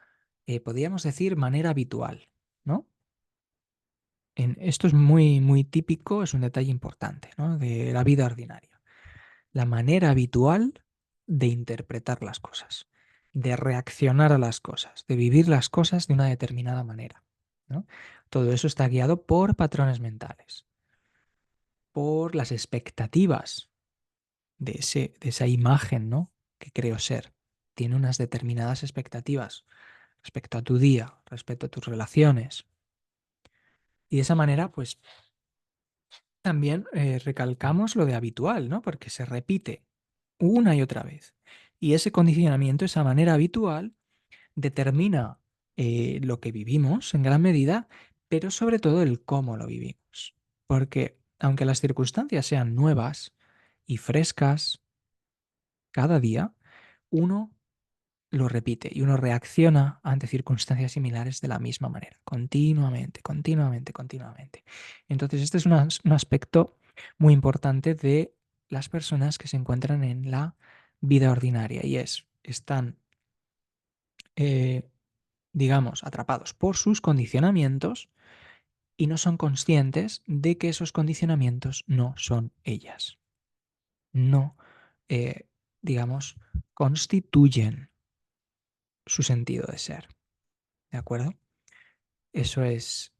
podríamos decir, manera habitual, ¿no? Esto es muy, muy típico, es un detalle importante, ¿no? De la vida ordinaria. La manera habitual de interpretar las cosas, de reaccionar a las cosas, de vivir las cosas de una determinada manera, ¿no? Todo eso está guiado por patrones mentales, por las expectativas de esa imagen, ¿no? Que creo ser. Tiene unas determinadas expectativas respecto a tu día, respecto a tus relaciones. Y de esa manera, pues también recalcamos lo de habitual, ¿no? Porque se repite una y otra vez. Y ese condicionamiento, esa manera habitual, determina lo que vivimos en gran medida, pero sobre todo el cómo lo vivimos. Porque aunque las circunstancias sean nuevas y frescas cada día, uno lo repite y uno reacciona ante circunstancias similares de la misma manera, continuamente, continuamente, continuamente. Entonces, este es un aspecto muy importante de las personas que se encuentran en la vida ordinaria y están, eh, digamos, atrapados por sus condicionamientos y no son conscientes de que esos condicionamientos no son ellas, no, digamos, constituyen su sentido de ser, ¿de acuerdo? Eso es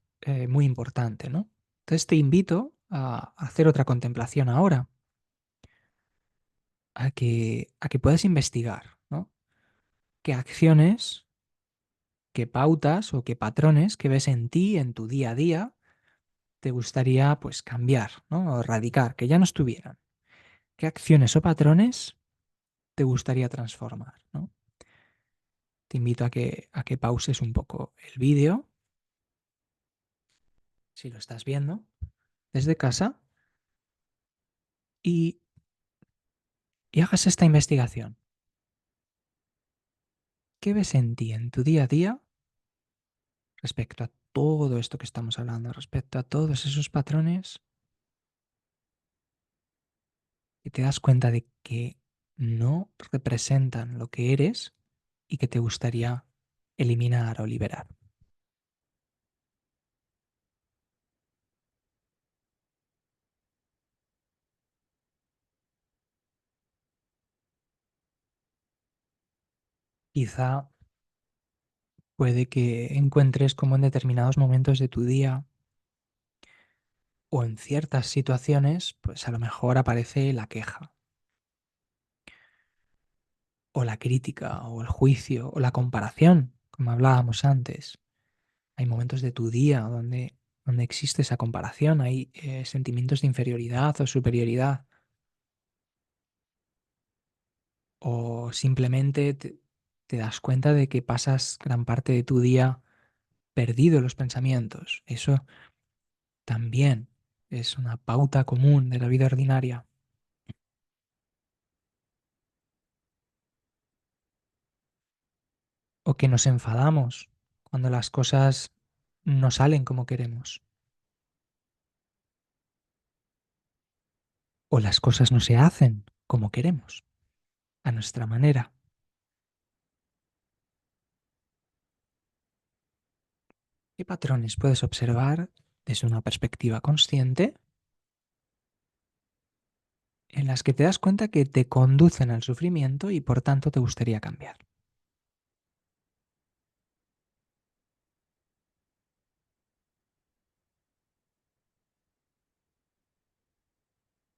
muy importante, ¿no? Entonces te invito a hacer otra contemplación ahora, a que puedas investigar, ¿no? ¿Qué acciones, qué pautas o qué patrones que ves en ti, en tu día a día, te gustaría pues cambiar, ¿no? O erradicar, que ya no estuvieran? ¿Qué acciones o patrones te gustaría transformar, ¿no? Te invito a que pauses un poco el vídeo, si lo estás viendo, desde casa, y, y hagas esta investigación. ¿Qué ves en ti, en tu día a día, respecto a todo esto que estamos hablando, respecto a todos esos patrones, y te das cuenta de que no representan lo que eres y que te gustaría eliminar o liberar? Quizá puede que encuentres como en determinados momentos de tu día o en ciertas situaciones, pues a lo mejor aparece la queja o la crítica o el juicio o la comparación, como hablábamos antes. Hay momentos de tu día donde existe esa comparación, hay sentimientos de inferioridad o superioridad, o simplemente te das cuenta de que pasas gran parte de tu día perdido en los pensamientos. Eso también es una pauta común de la vida ordinaria. O que nos enfadamos cuando las cosas no salen como queremos, o las cosas no se hacen como queremos, a nuestra manera. ¿Qué patrones puedes observar desde una perspectiva consciente en las que te das cuenta que te conducen al sufrimiento y por tanto te gustaría cambiar?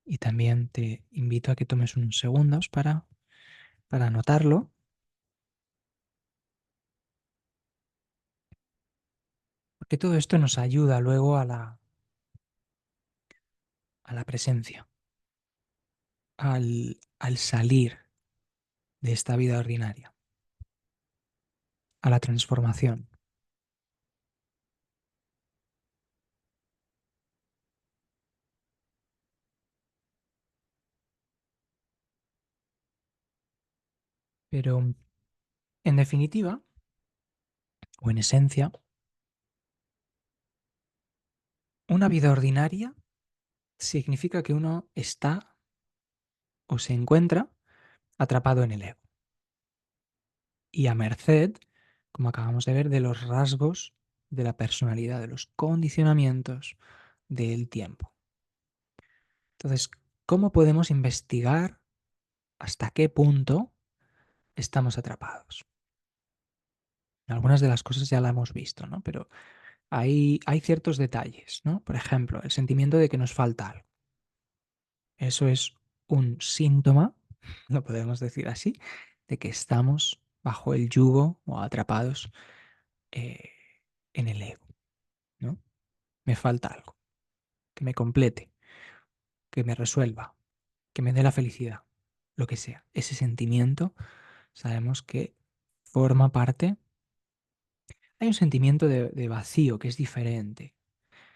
Y también te invito a que tomes unos segundos para anotarlo, porque todo esto nos ayuda luego a la presencia, al salir de esta vida ordinaria, a la transformación. Pero en definitiva, o en esencia, una vida ordinaria significa que uno está o se encuentra atrapado en el ego y a merced, como acabamos de ver, de los rasgos de la personalidad, de los condicionamientos del tiempo. Entonces, ¿cómo podemos investigar hasta qué punto estamos atrapados? Algunas de las cosas ya la hemos visto, ¿no? Pero hay ciertos detalles, ¿no? Por ejemplo, el sentimiento de que nos falta algo. Eso es un síntoma, lo podemos decir así, de que estamos bajo el yugo o atrapados eh, en el ego, ¿no? Me falta algo, que me complete, que me resuelva, que me dé la felicidad, lo que sea. Ese sentimiento sabemos que forma parte. Hay un sentimiento de vacío que es diferente,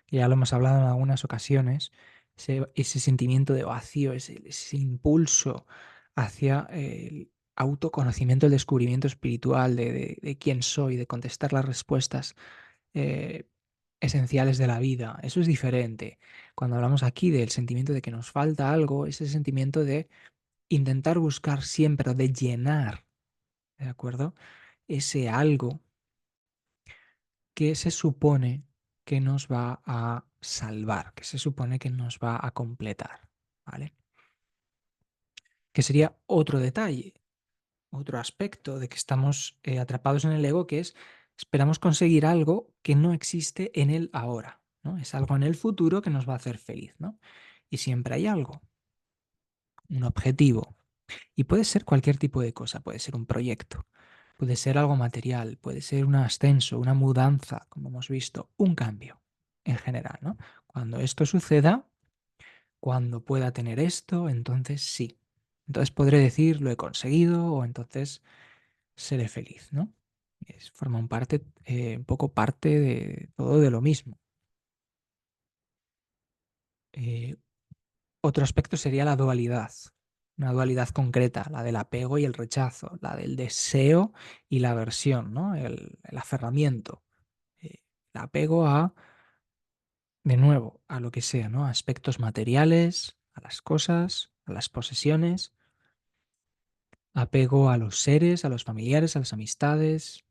que ya lo hemos hablado en algunas ocasiones, ese sentimiento de vacío, ese impulso hacia el autoconocimiento, el descubrimiento espiritual de quién soy, de contestar las respuestas eh, esenciales de la vida. Eso es diferente. Cuando hablamos aquí del sentimiento de que nos falta algo, ese sentimiento de intentar buscar siempre, o de llenar, ¿de acuerdo? Ese algo que se supone que nos va a salvar, que se supone que nos va a completar, ¿vale? Que sería otro detalle, otro aspecto de que estamos atrapados en el ego, que es esperamos conseguir algo que no existe en el ahora, ¿no? Es algo en el futuro que nos va a hacer feliz, ¿no? Y siempre hay algo, un objetivo. Y puede ser cualquier tipo de cosa, puede ser un proyecto, puede ser algo material, puede ser un ascenso, una mudanza, como hemos visto, un cambio en general, ¿no? Cuando esto suceda, cuando pueda tener esto, entonces sí. Entonces podré decir lo he conseguido o entonces seré feliz, ¿no? Forma un poco parte de todo de lo mismo. Eh, Otro aspecto sería la dualidad, una dualidad concreta, la del apego y el rechazo, la del deseo y la aversión, ¿no? El aferramiento, eh, el apego a, de nuevo, a lo que sea, ¿no? A aspectos materiales, a las cosas, a las posesiones, apego a los seres, a los familiares, a las amistades,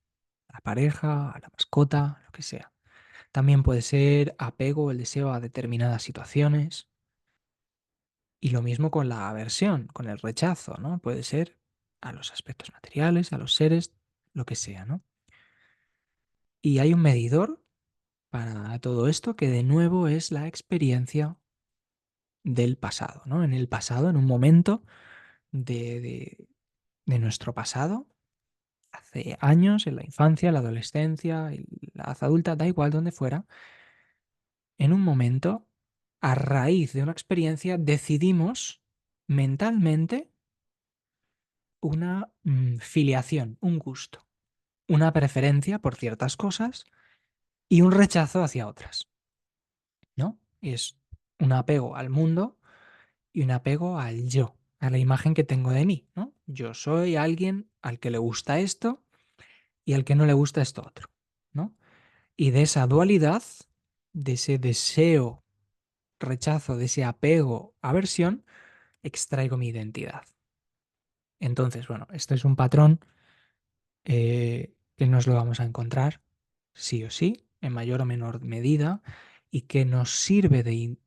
a la pareja, a la mascota, lo que sea. También puede ser apego o el deseo a determinadas situaciones. Y lo mismo con la aversión, con el rechazo, ¿no? Puede ser a los aspectos materiales, a los seres, lo que sea, ¿no? Y hay un medidor para todo esto que de nuevo es la experiencia del pasado, ¿no? En el pasado, en un momento de, de, de nuestro pasado, hace años, en la infancia, la adolescencia, en la edad adulta, da igual donde fuera, en un momento, a raíz de una experiencia, decidimos mentalmente una filiación, un gusto, una preferencia por ciertas cosas y un rechazo hacia otras, ¿no? Es un apego al mundo y un apego al yo, a la imagen que tengo de mí, ¿no? Yo soy alguien al que le gusta esto y al que no le gusta esto otro, ¿no? Y de esa dualidad, de ese deseo, rechazo, de ese apego, aversión, extraigo mi identidad. Entonces, bueno, esto es un patrón que nos lo vamos a encontrar sí o sí, en mayor o menor medida y que nos sirve de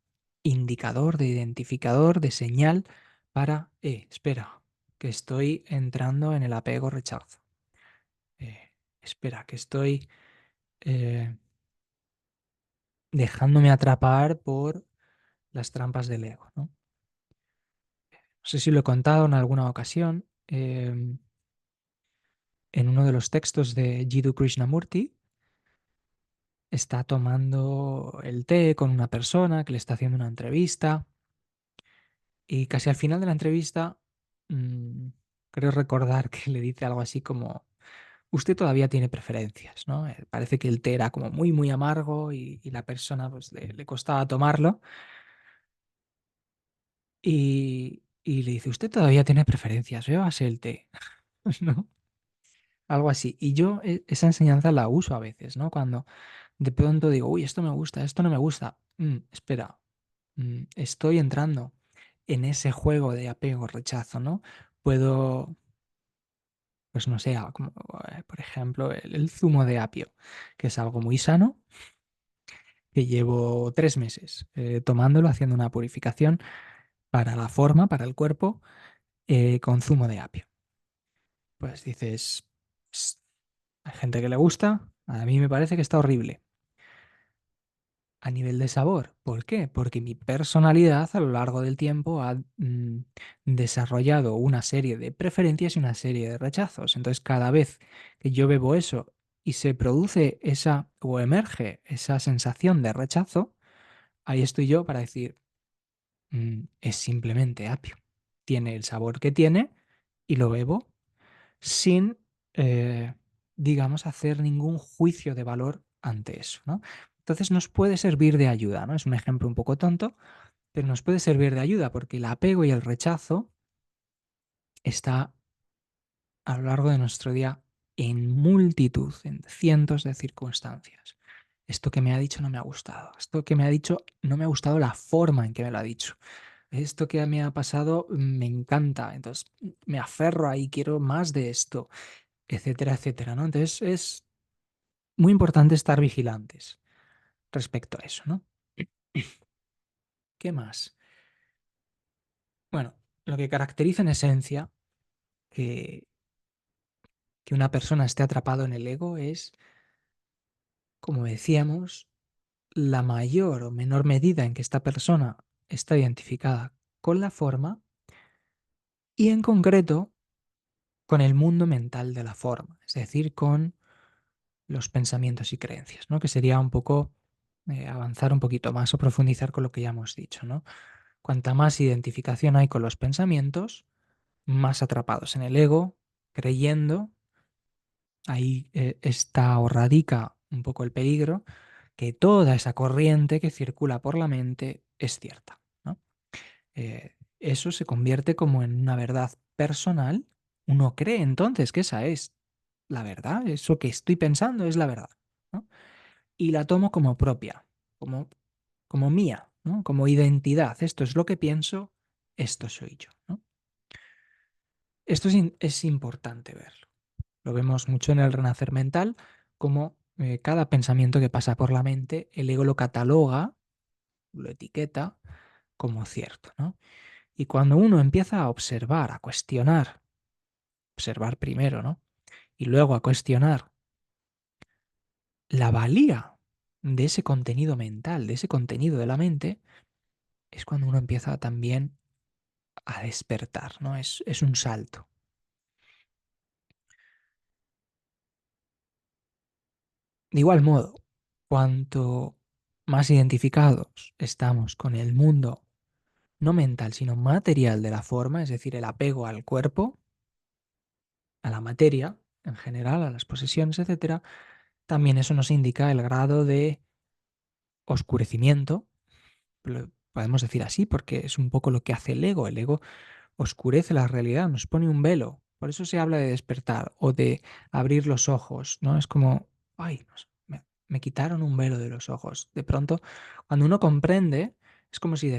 indicador, de identificador, de señal para, espera, que estoy entrando en el apego-rechazo. Eh, espera, que estoy eh, dejándome atrapar por las trampas del ego, ¿no? No sé si lo he contado en alguna ocasión, en uno de los textos de Jiddu Krishnamurti, está tomando el té con una persona que le está haciendo una entrevista y casi al final de la entrevista, mm, creo recordar que le dice algo así como, usted todavía tiene preferencias, ¿no? Parece que el té era como muy, muy amargo y la persona pues le costaba tomarlo y le dice, usted todavía tiene preferencias, bébase el té, ¿no? Algo así. Y yo esa enseñanza la uso a veces, ¿no? Cuando de pronto digo, uy, esto me gusta, esto no me gusta. Espera, estoy entrando en ese juego de apego-rechazo, ¿no? Puedo, pues no sé, como, por ejemplo, el zumo de apio, que es algo muy sano, que llevo 3 meses tomándolo, haciendo una purificación para la forma, para el cuerpo, con zumo de apio. Pues dices, "Psst, hay gente que le gusta, a mí me parece que está horrible. A nivel de sabor. ¿Por qué? Porque mi personalidad a lo largo del tiempo ha desarrollado una serie de preferencias y una serie de rechazos. Entonces, cada vez que yo bebo eso y se produce esa o emerge esa sensación de rechazo, ahí estoy yo para decir, es simplemente apio. Tiene el sabor que tiene y lo bebo sin, digamos, hacer ningún juicio de valor ante eso, ¿no? Entonces nos puede servir de ayuda, ¿no? Es un ejemplo un poco tonto, pero nos puede servir de ayuda porque el apego y el rechazo está a lo largo de nuestro día en multitud, en cientos de circunstancias. Esto que me ha dicho no me ha gustado. Esto que me ha dicho no me ha gustado la forma en que me lo ha dicho. Esto que me ha pasado me encanta. Entonces me aferro ahí, quiero más de esto, etcétera, etcétera, ¿no? Entonces es muy importante estar vigilantes respecto a eso, ¿no? ¿Qué más? Bueno, lo que caracteriza en esencia que, que una persona esté atrapado en el ego es, como decíamos, la mayor o menor medida en que esta persona está identificada con la forma y en concreto con el mundo mental de la forma, es decir, con los pensamientos y creencias, ¿no? Que sería un poco avanzar un poquito más o profundizar con lo que ya hemos dicho, ¿no? Cuanta más identificación hay con los pensamientos, más atrapados en el ego, creyendo, ahí está o radica un poco el peligro, que toda esa corriente que circula por la mente es cierta, ¿no? Eso se convierte como en una verdad personal. Uno cree entonces que esa es la verdad, eso que estoy pensando es la verdad, ¿no? Y la tomo como propia, como, como mía, ¿no? Como identidad. Esto es lo que pienso, esto soy yo, ¿no? Esto es importante verlo. Lo vemos mucho en el renacer mental, como cada pensamiento que pasa por la mente, el ego lo cataloga, lo etiqueta como cierto, ¿no? Y cuando uno empieza a observar, a cuestionar, observar primero, ¿no? Y luego a cuestionar la valía de ese contenido mental, de ese contenido de la mente, es cuando uno empieza también a despertar, ¿no? Es un salto. De igual modo, cuanto más identificados estamos con el mundo no mental, sino material de la forma, es decir, el apego al cuerpo, a la materia en general, a las posesiones, etcétera, también eso nos indica el grado de oscurecimiento, lo podemos decir así, porque es un poco lo que hace el ego. El ego oscurece la realidad, nos pone un velo. Por eso se habla de despertar o de abrir los ojos, ¿no? Es como, ay, me quitaron un velo de los ojos. De pronto, cuando uno comprende, es como si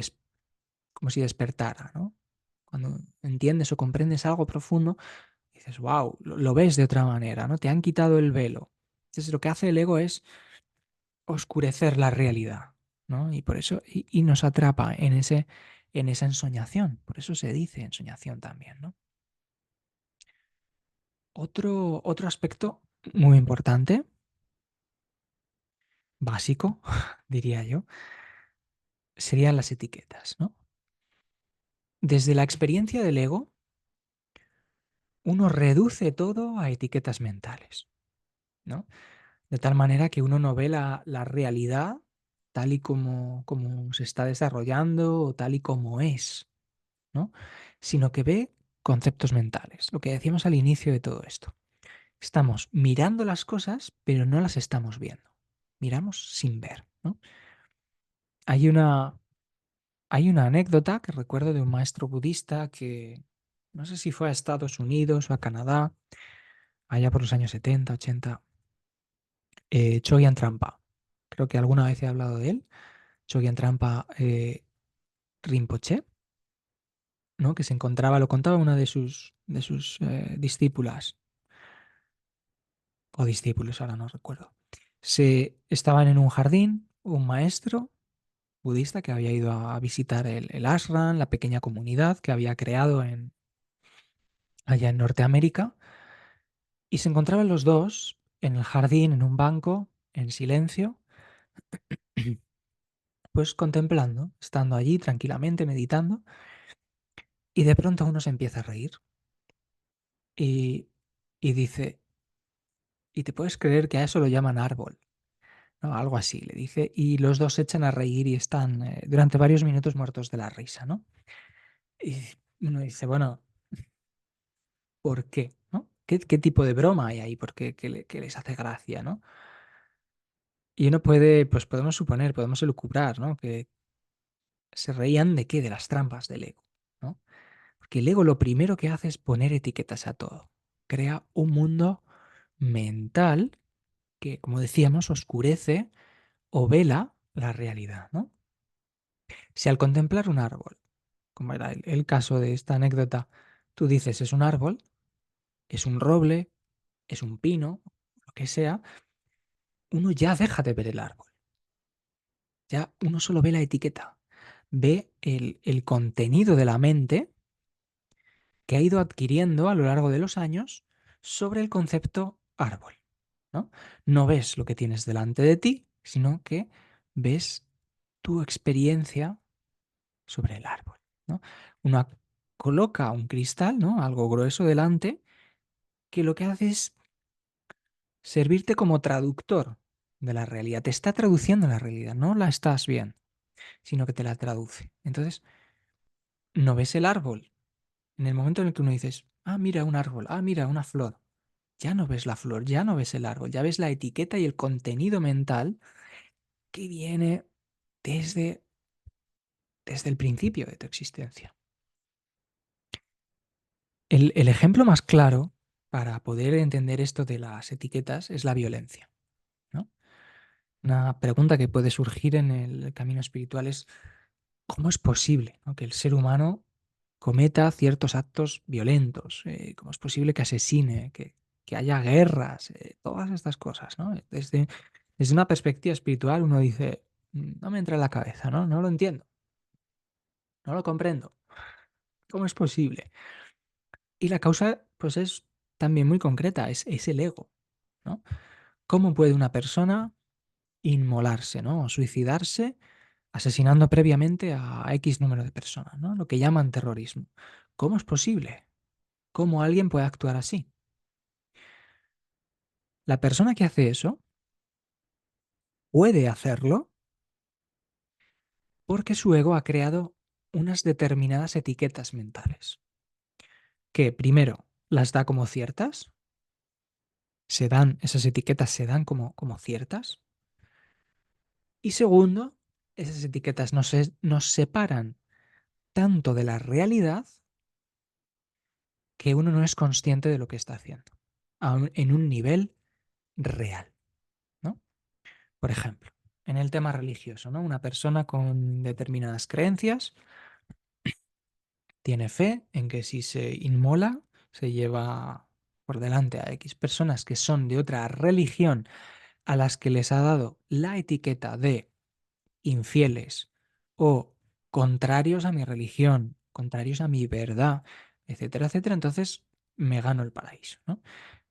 despertara, ¿no? Cuando entiendes o comprendes algo profundo, dices, wow, lo ves de otra manera, ¿no? Te han quitado el velo. Entonces lo que hace el ego es oscurecer la realidad, ¿no? Y por eso, y nos atrapa en esa ensoñación. Por eso se dice ensoñación también, ¿no? Otro aspecto muy importante, básico, diría yo, serían las etiquetas, ¿no? Desde la experiencia del ego, uno reduce todo a etiquetas mentales, ¿no? De tal manera que uno no ve la realidad tal y como se está desarrollando o tal y como es, ¿no? Sino que ve conceptos mentales. Lo que decíamos al inicio de todo esto. Estamos mirando las cosas, pero no las estamos viendo. Miramos sin ver, ¿no? Hay una, hay una anécdota que recuerdo de un maestro budista que no sé si fue a Estados Unidos o a Canadá, allá por los años 70, 80, Chogyam Trungpa. Creo que alguna vez he hablado de él. Chogyam Trungpa Rinpoche, ¿no? Que se encontraba, lo contaba una de sus discípulas o discípulos, ahora no recuerdo. Estaban en un jardín, un maestro budista que había ido a visitar el ashram, la pequeña comunidad que había creado allá en Norteamérica, y se encontraban los dos en el jardín, en un banco, en silencio, pues contemplando, estando allí tranquilamente, meditando, y de pronto uno se empieza a reír y, y dice, ¿y te puedes creer que a eso lo llaman árbol? ¿No? Algo así, le dice, y los dos se echan a reír y están durante varios minutos muertos de la risa, ¿no? Y uno dice, bueno, ¿por qué? ¿No? ¿Qué tipo de broma hay ahí? ¿Por qué? ¿Qué les hace gracia, ¿no? Y uno puede, pues podemos suponer, podemos elucubrar, ¿no? Que se reían de qué, de las trampas del ego, ¿no? Porque el ego lo primero que hace es poner etiquetas a todo. Crea un mundo mental que, como decíamos, oscurece o vela la realidad, ¿no? Si al contemplar un árbol, como era el caso de esta anécdota, tú dices es un árbol, es un roble, es un pino, lo que sea, uno ya deja de ver el árbol. Ya uno solo ve la etiqueta, ve el contenido de la mente que ha ido adquiriendo a lo largo de los años sobre el concepto árbol, ¿no? No ves lo que tienes delante de ti, sino que ves tu experiencia sobre el árbol, ¿no? Uno coloca un cristal, ¿no? Algo grueso delante, que lo que hace es servirte como traductor de la realidad. Te está traduciendo la realidad, no la estás viendo, sino que te la traduce. Entonces, no ves el árbol. En el momento en el que uno dices, ah, mira un árbol, ah, mira una flor, ya no ves la flor, ya no ves el árbol, ya ves la etiqueta y el contenido mental que viene desde, desde el principio de tu existencia. El ejemplo más claro para poder entender esto de las etiquetas es la violencia, ¿no? Una pregunta que puede surgir en el camino espiritual es ¿cómo es posible, ¿no? Que el ser humano cometa ciertos actos violentos? ¿Cómo es posible que asesine, que haya guerras? Todas estas cosas, ¿no? Desde una perspectiva espiritual uno dice, no me entra en la cabeza, ¿no? No lo entiendo, no lo comprendo. ¿Cómo es posible? Y la causa, pues es también muy concreta, es el ego, ¿no? ¿Cómo puede una persona inmolarse, ¿no? O suicidarse asesinando previamente a X número de personas, ¿no? Lo que llaman terrorismo. ¿Cómo es posible? ¿Cómo alguien puede actuar así? La persona que hace eso puede hacerlo porque su ego ha creado unas determinadas etiquetas mentales, que primero las da como ciertas, esas etiquetas se dan como ciertas, y segundo, esas etiquetas nos separan tanto de la realidad que uno no es consciente de lo que está haciendo, en un nivel real, ¿no? Por ejemplo, en el tema religioso, ¿no? Una persona con determinadas creencias tiene fe en que si se inmola, se lleva por delante a X personas que son de otra religión a las que les ha dado la etiqueta de infieles o contrarios a mi religión, contrarios a mi verdad, etcétera, etcétera, entonces me gano el paraíso, ¿no?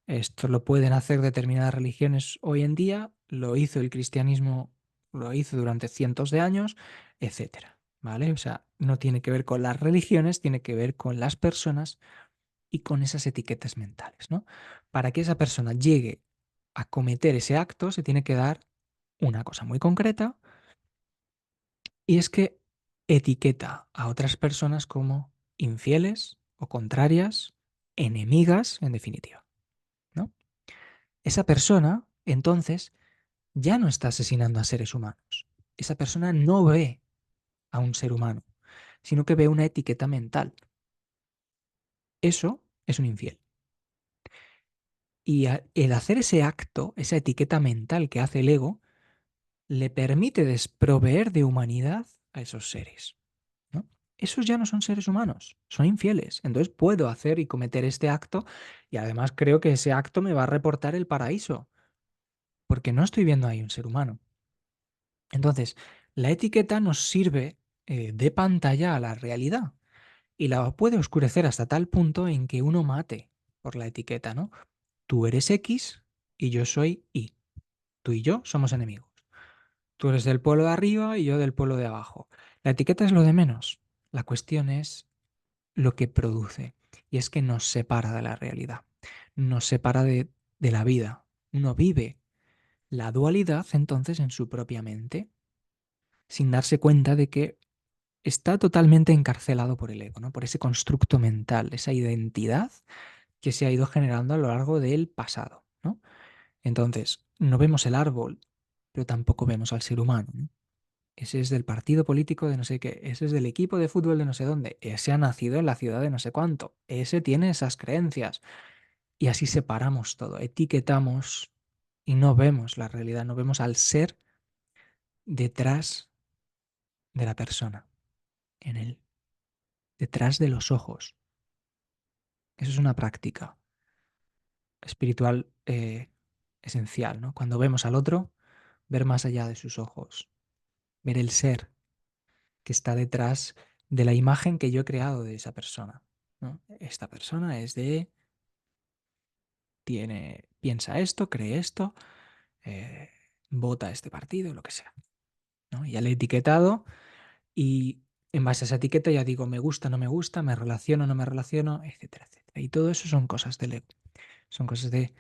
Esto lo pueden hacer determinadas religiones hoy en día, lo hizo el cristianismo, lo hizo durante cientos de años, etcétera, ¿vale? O sea, no tiene que ver con las religiones, tiene que ver con las personas y con esas etiquetas mentales, ¿no? Para que esa persona llegue a cometer ese acto, se tiene que dar una cosa muy concreta, y es que etiqueta a otras personas como infieles o contrarias, enemigas, en definitiva, ¿no? Esa persona, entonces, ya no está asesinando a seres humanos. Esa persona no ve a un ser humano, sino que ve una etiqueta mental. Eso es un infiel. Y el hacer ese acto, esa etiqueta mental que hace el ego, le permite desproveer de humanidad a esos seres, ¿no? Esos ya no son seres humanos, son infieles. Entonces puedo hacer y cometer este acto y además creo que ese acto me va a reportar el paraíso, porque no estoy viendo ahí un ser humano. Entonces, la etiqueta nos sirve de pantalla a la realidad y la puede oscurecer hasta tal punto en que uno mate por la etiqueta, ¿no? Tú eres X y yo soy Y. Tú y yo somos enemigos. Tú eres del pueblo de arriba y yo del pueblo de abajo. La etiqueta es lo de menos. La cuestión es lo que produce. Y es que nos separa de la realidad. Nos separa de la vida. Uno vive la dualidad entonces en su propia mente, sin darse cuenta de que está totalmente encarcelado por el ego, ¿no? Por ese constructo mental, esa identidad que se ha ido generando a lo largo del pasado, ¿no? Entonces, no vemos el árbol, pero tampoco vemos al ser humano, ¿no? Ese es del partido político de no sé qué, ese es del equipo de fútbol de no sé dónde, ese ha nacido en la ciudad de no sé cuánto, ese tiene esas creencias. Y así separamos todo, etiquetamos y no vemos la realidad, no vemos al ser detrás de la persona, en él, detrás de los ojos. Eso es una práctica espiritual esencial, ¿no? Cuando vemos al otro, ver más allá de sus ojos, ver el ser que está detrás de la imagen que yo he creado de esa persona, ¿no? Esta persona es de, piensa esto, cree esto, eh, vota este partido, lo que sea, ¿no? Ya le he etiquetado y en base a esa etiqueta ya digo me gusta, no me gusta, me relaciono, no me relaciono, etcétera, etcétera. Y todo eso son cosas del ego, son cosas de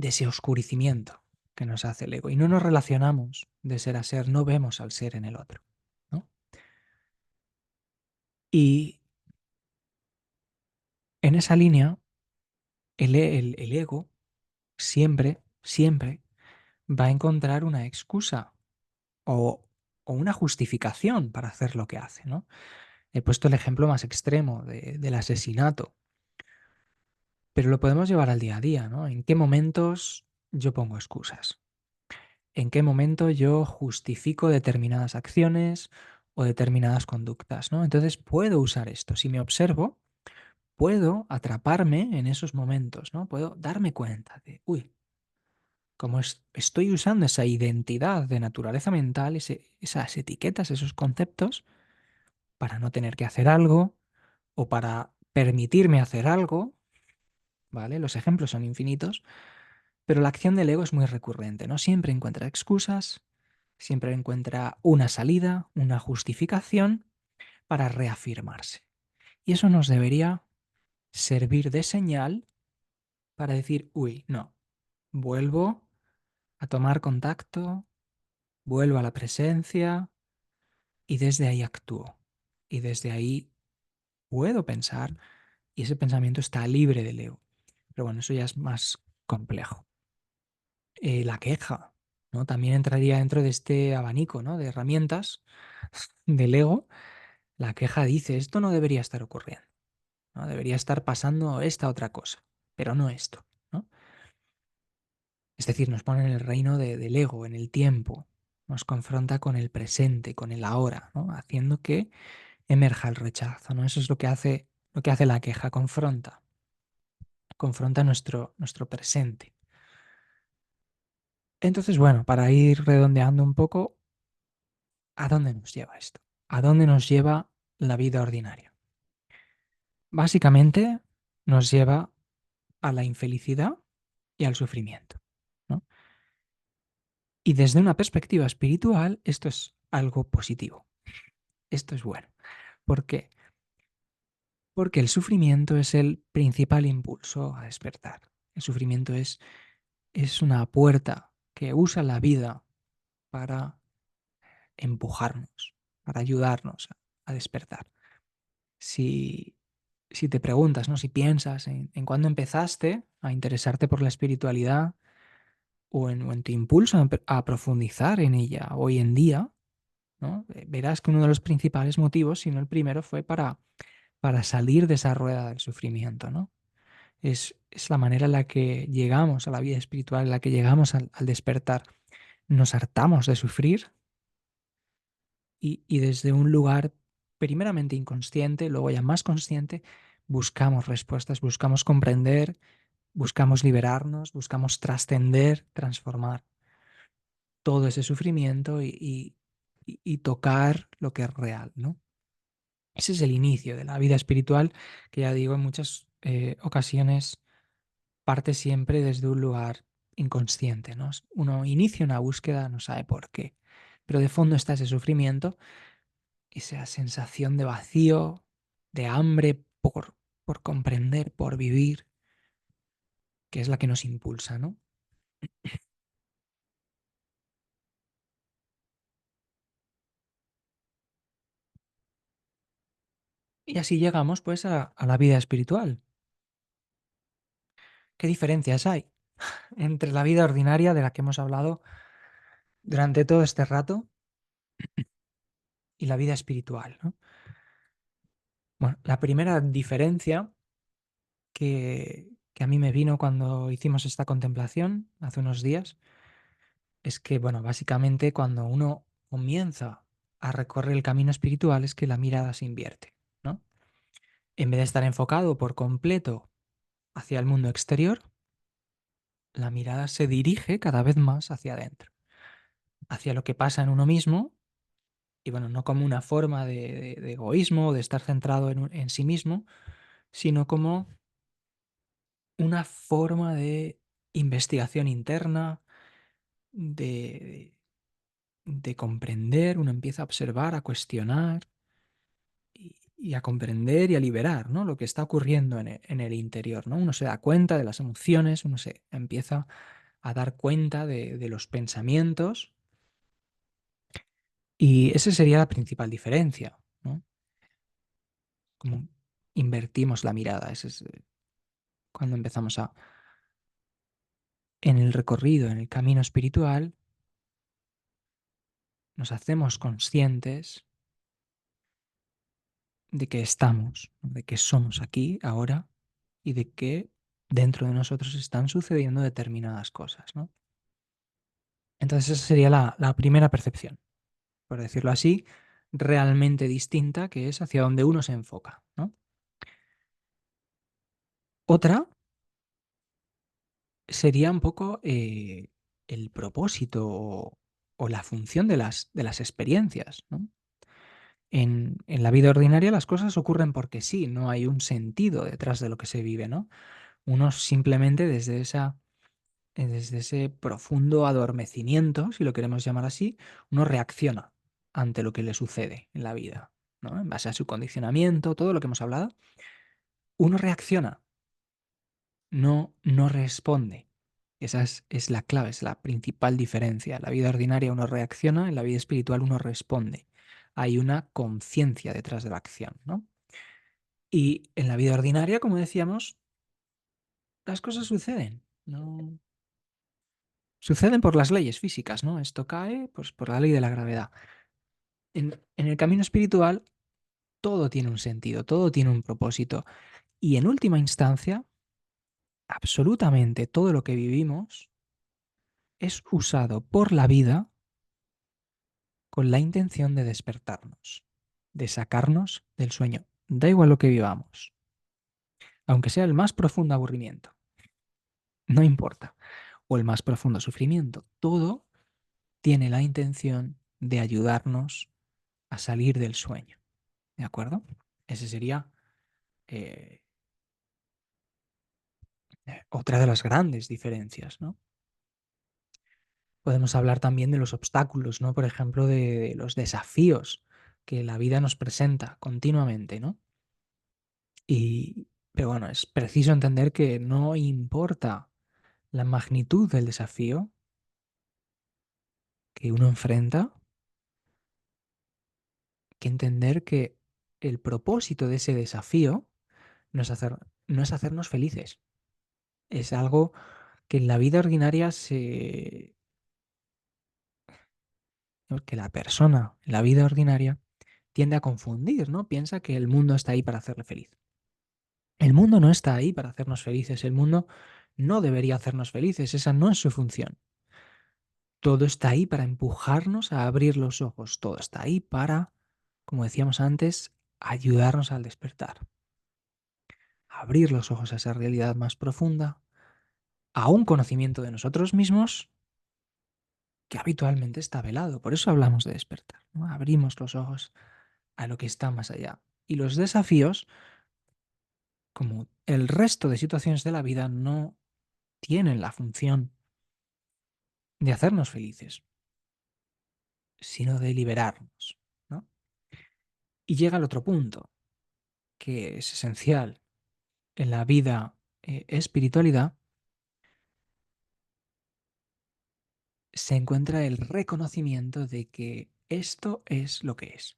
ese oscurecimiento que nos hace el ego. Y no nos relacionamos de ser a ser, no vemos al ser en el otro, ¿no? Y en esa línea, el ego siempre, siempre va a encontrar una excusa o, o una justificación para hacer lo que hace, ¿no? He puesto el ejemplo más extremo del asesinato, pero lo podemos llevar al día a día, ¿no? ¿En qué momentos yo pongo excusas? ¿En qué momento yo justifico determinadas acciones o determinadas conductas, ¿no? Entonces puedo usar esto. Si me observo, puedo atraparme en esos momentos, ¿no? Puedo darme cuenta de, uy, como estoy usando esa identidad de naturaleza mental, esas etiquetas, esos conceptos, para no tener que hacer algo o para permitirme hacer algo, ¿vale? Los ejemplos son infinitos, pero la acción del ego es muy recurrente, ¿no? Siempre encuentra excusas, siempre encuentra una salida, una justificación para reafirmarse. Y eso nos debería servir de señal para decir, uy, no, vuelvo a tomar contacto, vuelvo a la presencia y desde ahí actúo. Y desde ahí puedo pensar y ese pensamiento está libre del ego. Pero bueno, eso ya es más complejo. La queja, ¿no? También entraría dentro de este abanico, ¿no? De herramientas del ego. La queja dice, esto no debería estar ocurriendo, ¿no? Debería estar pasando esta otra cosa, pero no esto, ¿no? Es decir, nos pone en el reino del ego, en el tiempo, nos confronta con el presente, con el ahora, ¿no? Haciendo que emerja el rechazo, ¿no? Eso es lo que hace la queja, confronta nuestro presente. Entonces, bueno, para ir redondeando un poco, ¿a dónde nos lleva esto? ¿A dónde nos lleva la vida ordinaria? Básicamente nos lleva a la infelicidad y al sufrimiento, ¿no? Y desde una perspectiva espiritual, esto es algo positivo, esto es bueno. ¿Por qué? Porque el sufrimiento es el principal impulso a despertar. El sufrimiento es una puerta que usa la vida para empujarnos, para ayudarnos a despertar. Si, si te preguntas, ¿no? Si piensas en cuándo empezaste a interesarte por la espiritualidad o en tu impulso a profundizar en ella hoy en día, ¿no? Verás que uno de los principales motivos, si no el primero, fue para salir de esa rueda del sufrimiento, ¿no? Es la manera en la que llegamos a la vida espiritual, en la que llegamos al despertar. Nos hartamos de sufrir y desde un lugar primeramente inconsciente, luego ya más consciente, buscamos respuestas, buscamos comprender, buscamos liberarnos, buscamos trascender, transformar todo ese sufrimiento y tocar lo que es real, ¿no? Ese es el inicio de la vida espiritual, que ya digo, en muchas ocasiones parte siempre desde un lugar inconsciente, ¿no? Uno inicia una búsqueda, no sabe por qué, pero de fondo está ese sufrimiento, esa sensación de vacío, de hambre por comprender, por vivir, que es la que nos impulsa, ¿no? Y así llegamos pues a la vida espiritual. ¿Qué diferencias hay entre la vida ordinaria de la que hemos hablado durante todo este rato y la vida espiritual, ¿no? Bueno, la primera diferencia que a mí me vino cuando hicimos esta contemplación hace unos días es que, bueno, básicamente cuando uno comienza a recorrer el camino espiritual es que la mirada se invierte, ¿no? En vez de estar enfocado por completo hacia el mundo exterior, la mirada se dirige cada vez más hacia adentro, hacia lo que pasa en uno mismo y, bueno, no como una forma de egoísmo o de estar centrado en sí mismo, sino como una forma de investigación interna, de, de comprender, uno empieza a observar, a cuestionar y a comprender y a liberar, ¿no? Lo que está ocurriendo en el interior, ¿no? Uno se da cuenta de las emociones, uno se empieza a dar cuenta de los pensamientos y esa sería la principal diferencia, ¿no? Como invertimos la mirada, ese es cuando empezamos en el recorrido, en el camino espiritual, nos hacemos conscientes de que estamos, ¿no? De que somos aquí, ahora, y de que dentro de nosotros están sucediendo determinadas cosas, ¿no? Entonces esa sería la primera percepción, por decirlo así, realmente distinta, que es hacia donde uno se enfoca, ¿no? Otra sería un poco el propósito o la función de las experiencias, ¿no? En la vida ordinaria las cosas ocurren porque sí, no hay un sentido detrás de lo que se vive, ¿no? Uno simplemente desde ese profundo adormecimiento, si lo queremos llamar así, uno reacciona ante lo que le sucede en la vida, ¿no? En base a su condicionamiento, todo lo que hemos hablado, uno reacciona, no responde. Esa es la clave, es la principal diferencia. En la vida ordinaria uno reacciona, en la vida espiritual uno responde. Hay una conciencia detrás de la acción, ¿no? Y en la vida ordinaria, como decíamos, las cosas suceden, ¿no? Suceden por las leyes físicas, ¿no? Esto cae pues, por la ley de la gravedad. En el camino espiritual todo tiene un sentido, todo tiene un propósito. Y en última instancia, absolutamente todo lo que vivimos es usado por la vida con la intención de despertarnos, de sacarnos del sueño. Da igual lo que vivamos, aunque sea el más profundo aburrimiento, no importa. o el más profundo sufrimiento. Todo tiene la intención de ayudarnos a salir del sueño. ¿De acuerdo? Ese sería eh, otra de las grandes diferencias, ¿no? Podemos hablar también de los obstáculos, ¿no? Por ejemplo, de los desafíos que la vida nos presenta continuamente, ¿no? Pero bueno, es preciso entender que no importa la magnitud del desafío que uno enfrenta, que entender que el propósito de ese desafío no es no es hacernos felices. Es algo que en la vida ordinaria que la persona en la vida ordinaria tiende a confundir, ¿no? Piensa que el mundo está ahí para hacerle feliz. El mundo no está ahí para hacernos felices, el mundo no debería hacernos felices, esa no es su función. Todo está ahí para empujarnos a abrir los ojos, todo está ahí para, como decíamos antes, ayudarnos al despertar, abrir los ojos a esa realidad más profunda, a un conocimiento de nosotros mismos que habitualmente está velado. Por eso hablamos de despertar, ¿no? Abrimos los ojos a lo que está más allá. Y los desafíos, como el resto de situaciones de la vida, no tienen la función de hacernos felices, sino de liberarnos, ¿no? Y llega el otro punto, que es esencial en la vida espiritualidad, se encuentra el reconocimiento de que esto es lo que es.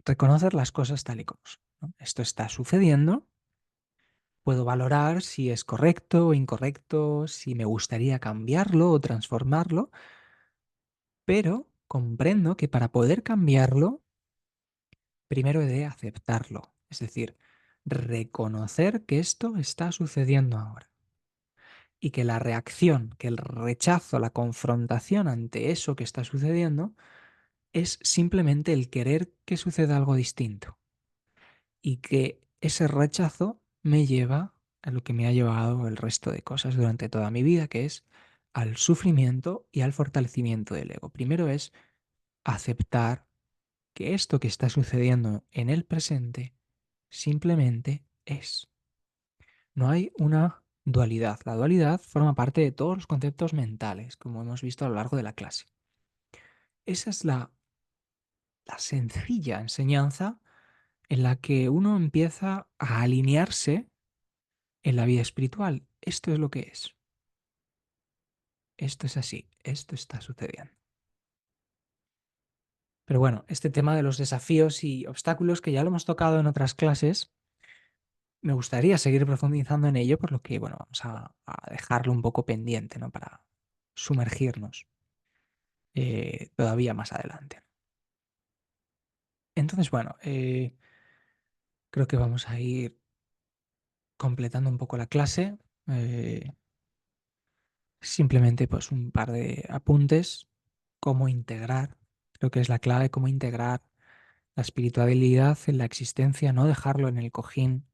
Reconocer las cosas tal y como son, ¿no? Esto está sucediendo, puedo valorar si es correcto o incorrecto, si me gustaría cambiarlo o transformarlo, pero comprendo que para poder cambiarlo, primero he de aceptarlo, es decir, reconocer que esto está sucediendo ahora y que la reacción, que el rechazo, la confrontación ante eso que está sucediendo es simplemente el querer que suceda algo distinto y que ese rechazo me lleva a lo que me ha llevado el resto de cosas durante toda mi vida, que es al sufrimiento y al fortalecimiento del ego. Primero es aceptar que esto que está sucediendo en el presente simplemente es. No hay una dualidad. La dualidad forma parte de todos los conceptos mentales, como hemos visto a lo largo de la clase. Esa es la sencilla enseñanza en la que uno empieza a alinearse en la vida espiritual. Esto es lo que es. Esto es así. Esto está sucediendo. Pero bueno, este tema de los desafíos y obstáculos que ya lo hemos tocado en otras clases, me gustaría seguir profundizando en ello, por lo que, bueno, vamos a dejarlo un poco pendiente, ¿no? Para sumergirnos todavía más adelante. Entonces, bueno, creo que vamos a ir completando un poco la clase. eh, Simplemente pues un par de apuntes, cómo integrar, creo que es la clave, cómo integrar la espiritualidad en la existencia, no dejarlo en el cojín,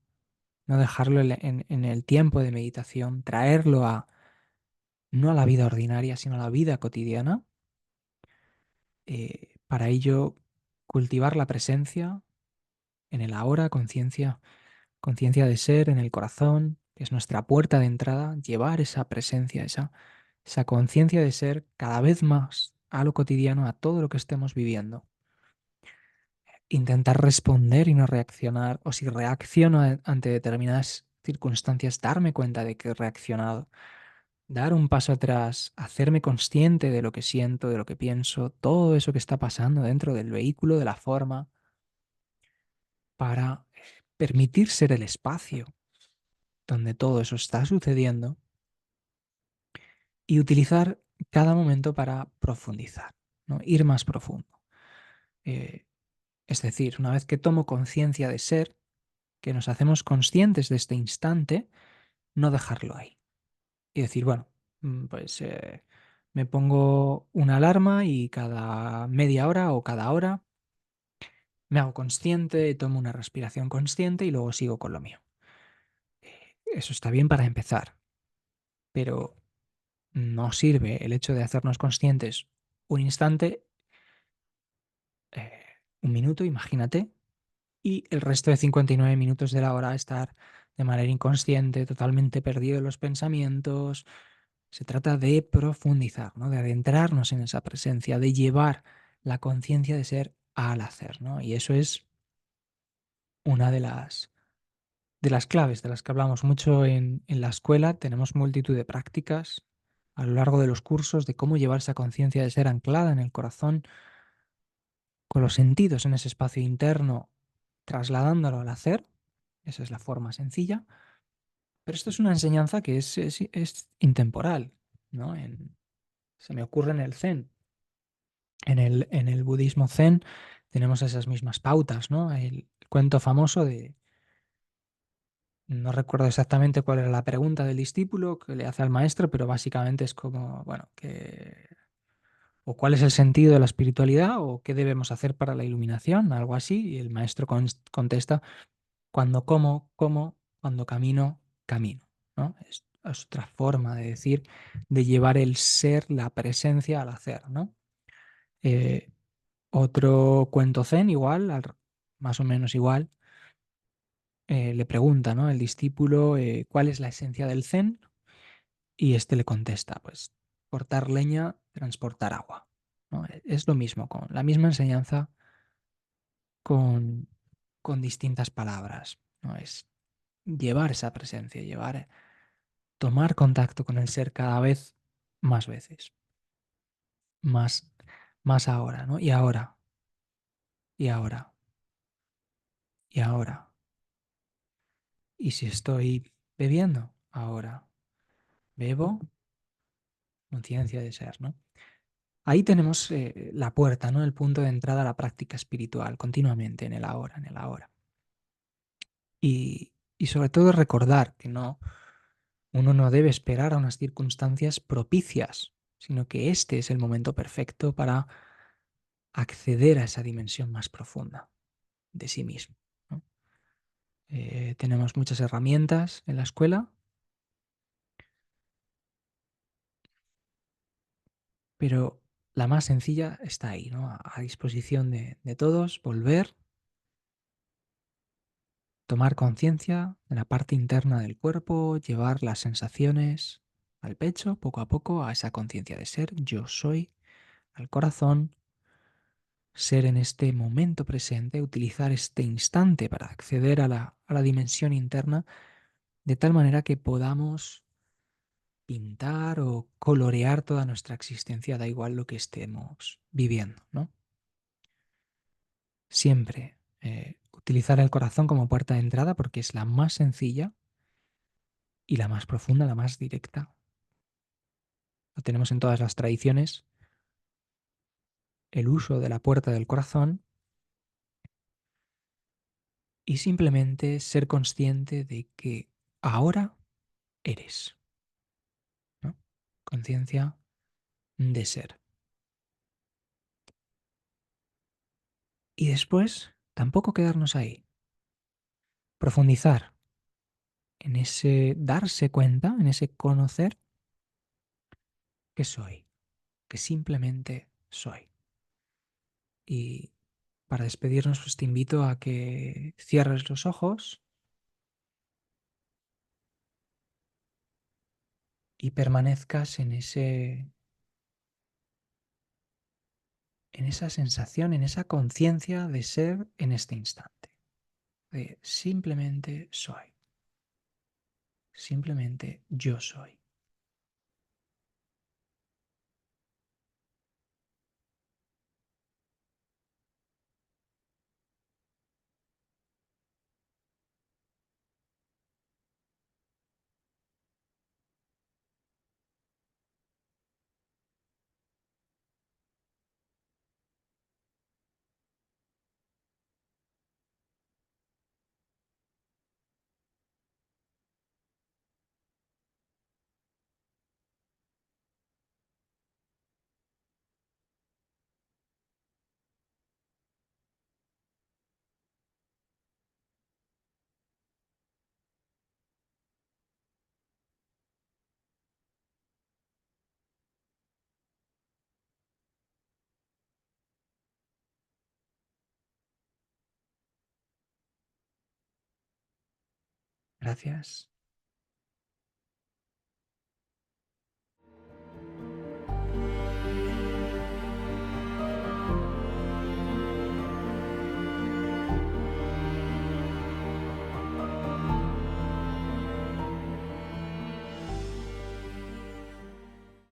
no dejarlo en el tiempo de meditación, traerlo no a la vida ordinaria, sino a la vida cotidiana. Para ello, cultivar la presencia en el ahora, conciencia de ser en el corazón, que es nuestra puerta de entrada, llevar esa presencia, esa conciencia de ser cada vez más a lo cotidiano, a todo lo que estemos viviendo. Intentar responder y no reaccionar, o si reacciono ante determinadas circunstancias, darme cuenta de que he reaccionado, dar un paso atrás, hacerme consciente de lo que siento, de lo que pienso, todo eso que está pasando dentro del vehículo, de la forma, para permitir ser el espacio donde todo eso está sucediendo y utilizar cada momento para profundizar, ¿no? Ir más profundo. Eh, es decir, una vez que tomo conciencia de ser, que nos hacemos conscientes de este instante, no dejarlo ahí. Y decir, bueno, pues me pongo una alarma y cada media hora o cada hora me hago consciente, tomo una respiración consciente y luego sigo con lo mío. Eso está bien para empezar. pero no sirve el hecho de hacernos conscientes un instante, un minuto, imagínate, y el resto de 59 minutos de la hora estar de manera inconsciente, totalmente perdido en los pensamientos. Se trata de profundizar, ¿no? De adentrarnos en esa presencia, de llevar la conciencia de ser al hacer, ¿no? Y eso es una de las claves de las que hablamos mucho en la escuela. Tenemos multitud de prácticas a lo largo de los cursos de cómo llevar esa conciencia de ser anclada en el corazón, con los sentidos en ese espacio interno, trasladándolo al hacer. Esa es la forma sencilla. Pero esto es una enseñanza que es intemporal, ¿no? Se me ocurre en el Zen. En el budismo Zen tenemos esas mismas pautas, ¿no? El cuento famoso de, no recuerdo exactamente cuál era la pregunta del discípulo que le hace al maestro, pero básicamente es como, bueno, o cuál es el sentido de la espiritualidad o qué debemos hacer para la iluminación, algo así, y el maestro contesta, cuando como, como, cuando camino, camino, ¿no? Es otra forma de decir, de llevar el ser, la presencia al hacer, ¿no? Eh, Otro cuento zen, igual, más o menos igual, le pregunta, ¿no? El discípulo, ¿cuál es la esencia del zen? Y este le contesta, pues, cortar leña, transportar agua, ¿no? Es lo mismo, con la misma enseñanza, con, con distintas palabras, ¿no? Es llevar esa presencia, tomar contacto con el ser cada vez más veces, más, más ahora, ¿no? Y ahora, y ahora, y ahora. Y si estoy bebiendo, ahora bebo, conciencia de ser, ¿no? Ahí tenemos la puerta, ¿no? El punto de entrada a la práctica espiritual, continuamente, en el ahora, en el ahora. Y sobre todo recordar que uno no debe esperar a unas circunstancias propicias, sino que este es el momento perfecto para acceder a esa dimensión más profunda de sí mismo, ¿no? Tenemos muchas herramientas en la escuela, pero la más sencilla está ahí, ¿no? A disposición de todos, volver, tomar conciencia de la parte interna del cuerpo, llevar las sensaciones al pecho, poco a poco, a esa conciencia de ser, yo soy, al corazón, ser en este momento presente, utilizar este instante para acceder a la dimensión interna, de tal manera que podamos pintar o colorear toda nuestra existencia, da igual lo que estemos viviendo, ¿no? Siempre utilizar el corazón como puerta de entrada porque es la más sencilla y la más profunda, la más directa. Lo tenemos en todas las tradiciones, el uso de la puerta del corazón y simplemente ser consciente de que ahora eres, ¿no? Conciencia de ser. Y después, tampoco quedarnos ahí. Profundizar en ese darse cuenta, en ese conocer que soy, que simplemente soy. Y para despedirnos, pues te invito a que cierres los ojos y permanezcas en esa sensación, en esa conciencia de ser en este instante, de simplemente soy, simplemente yo soy. Gracias.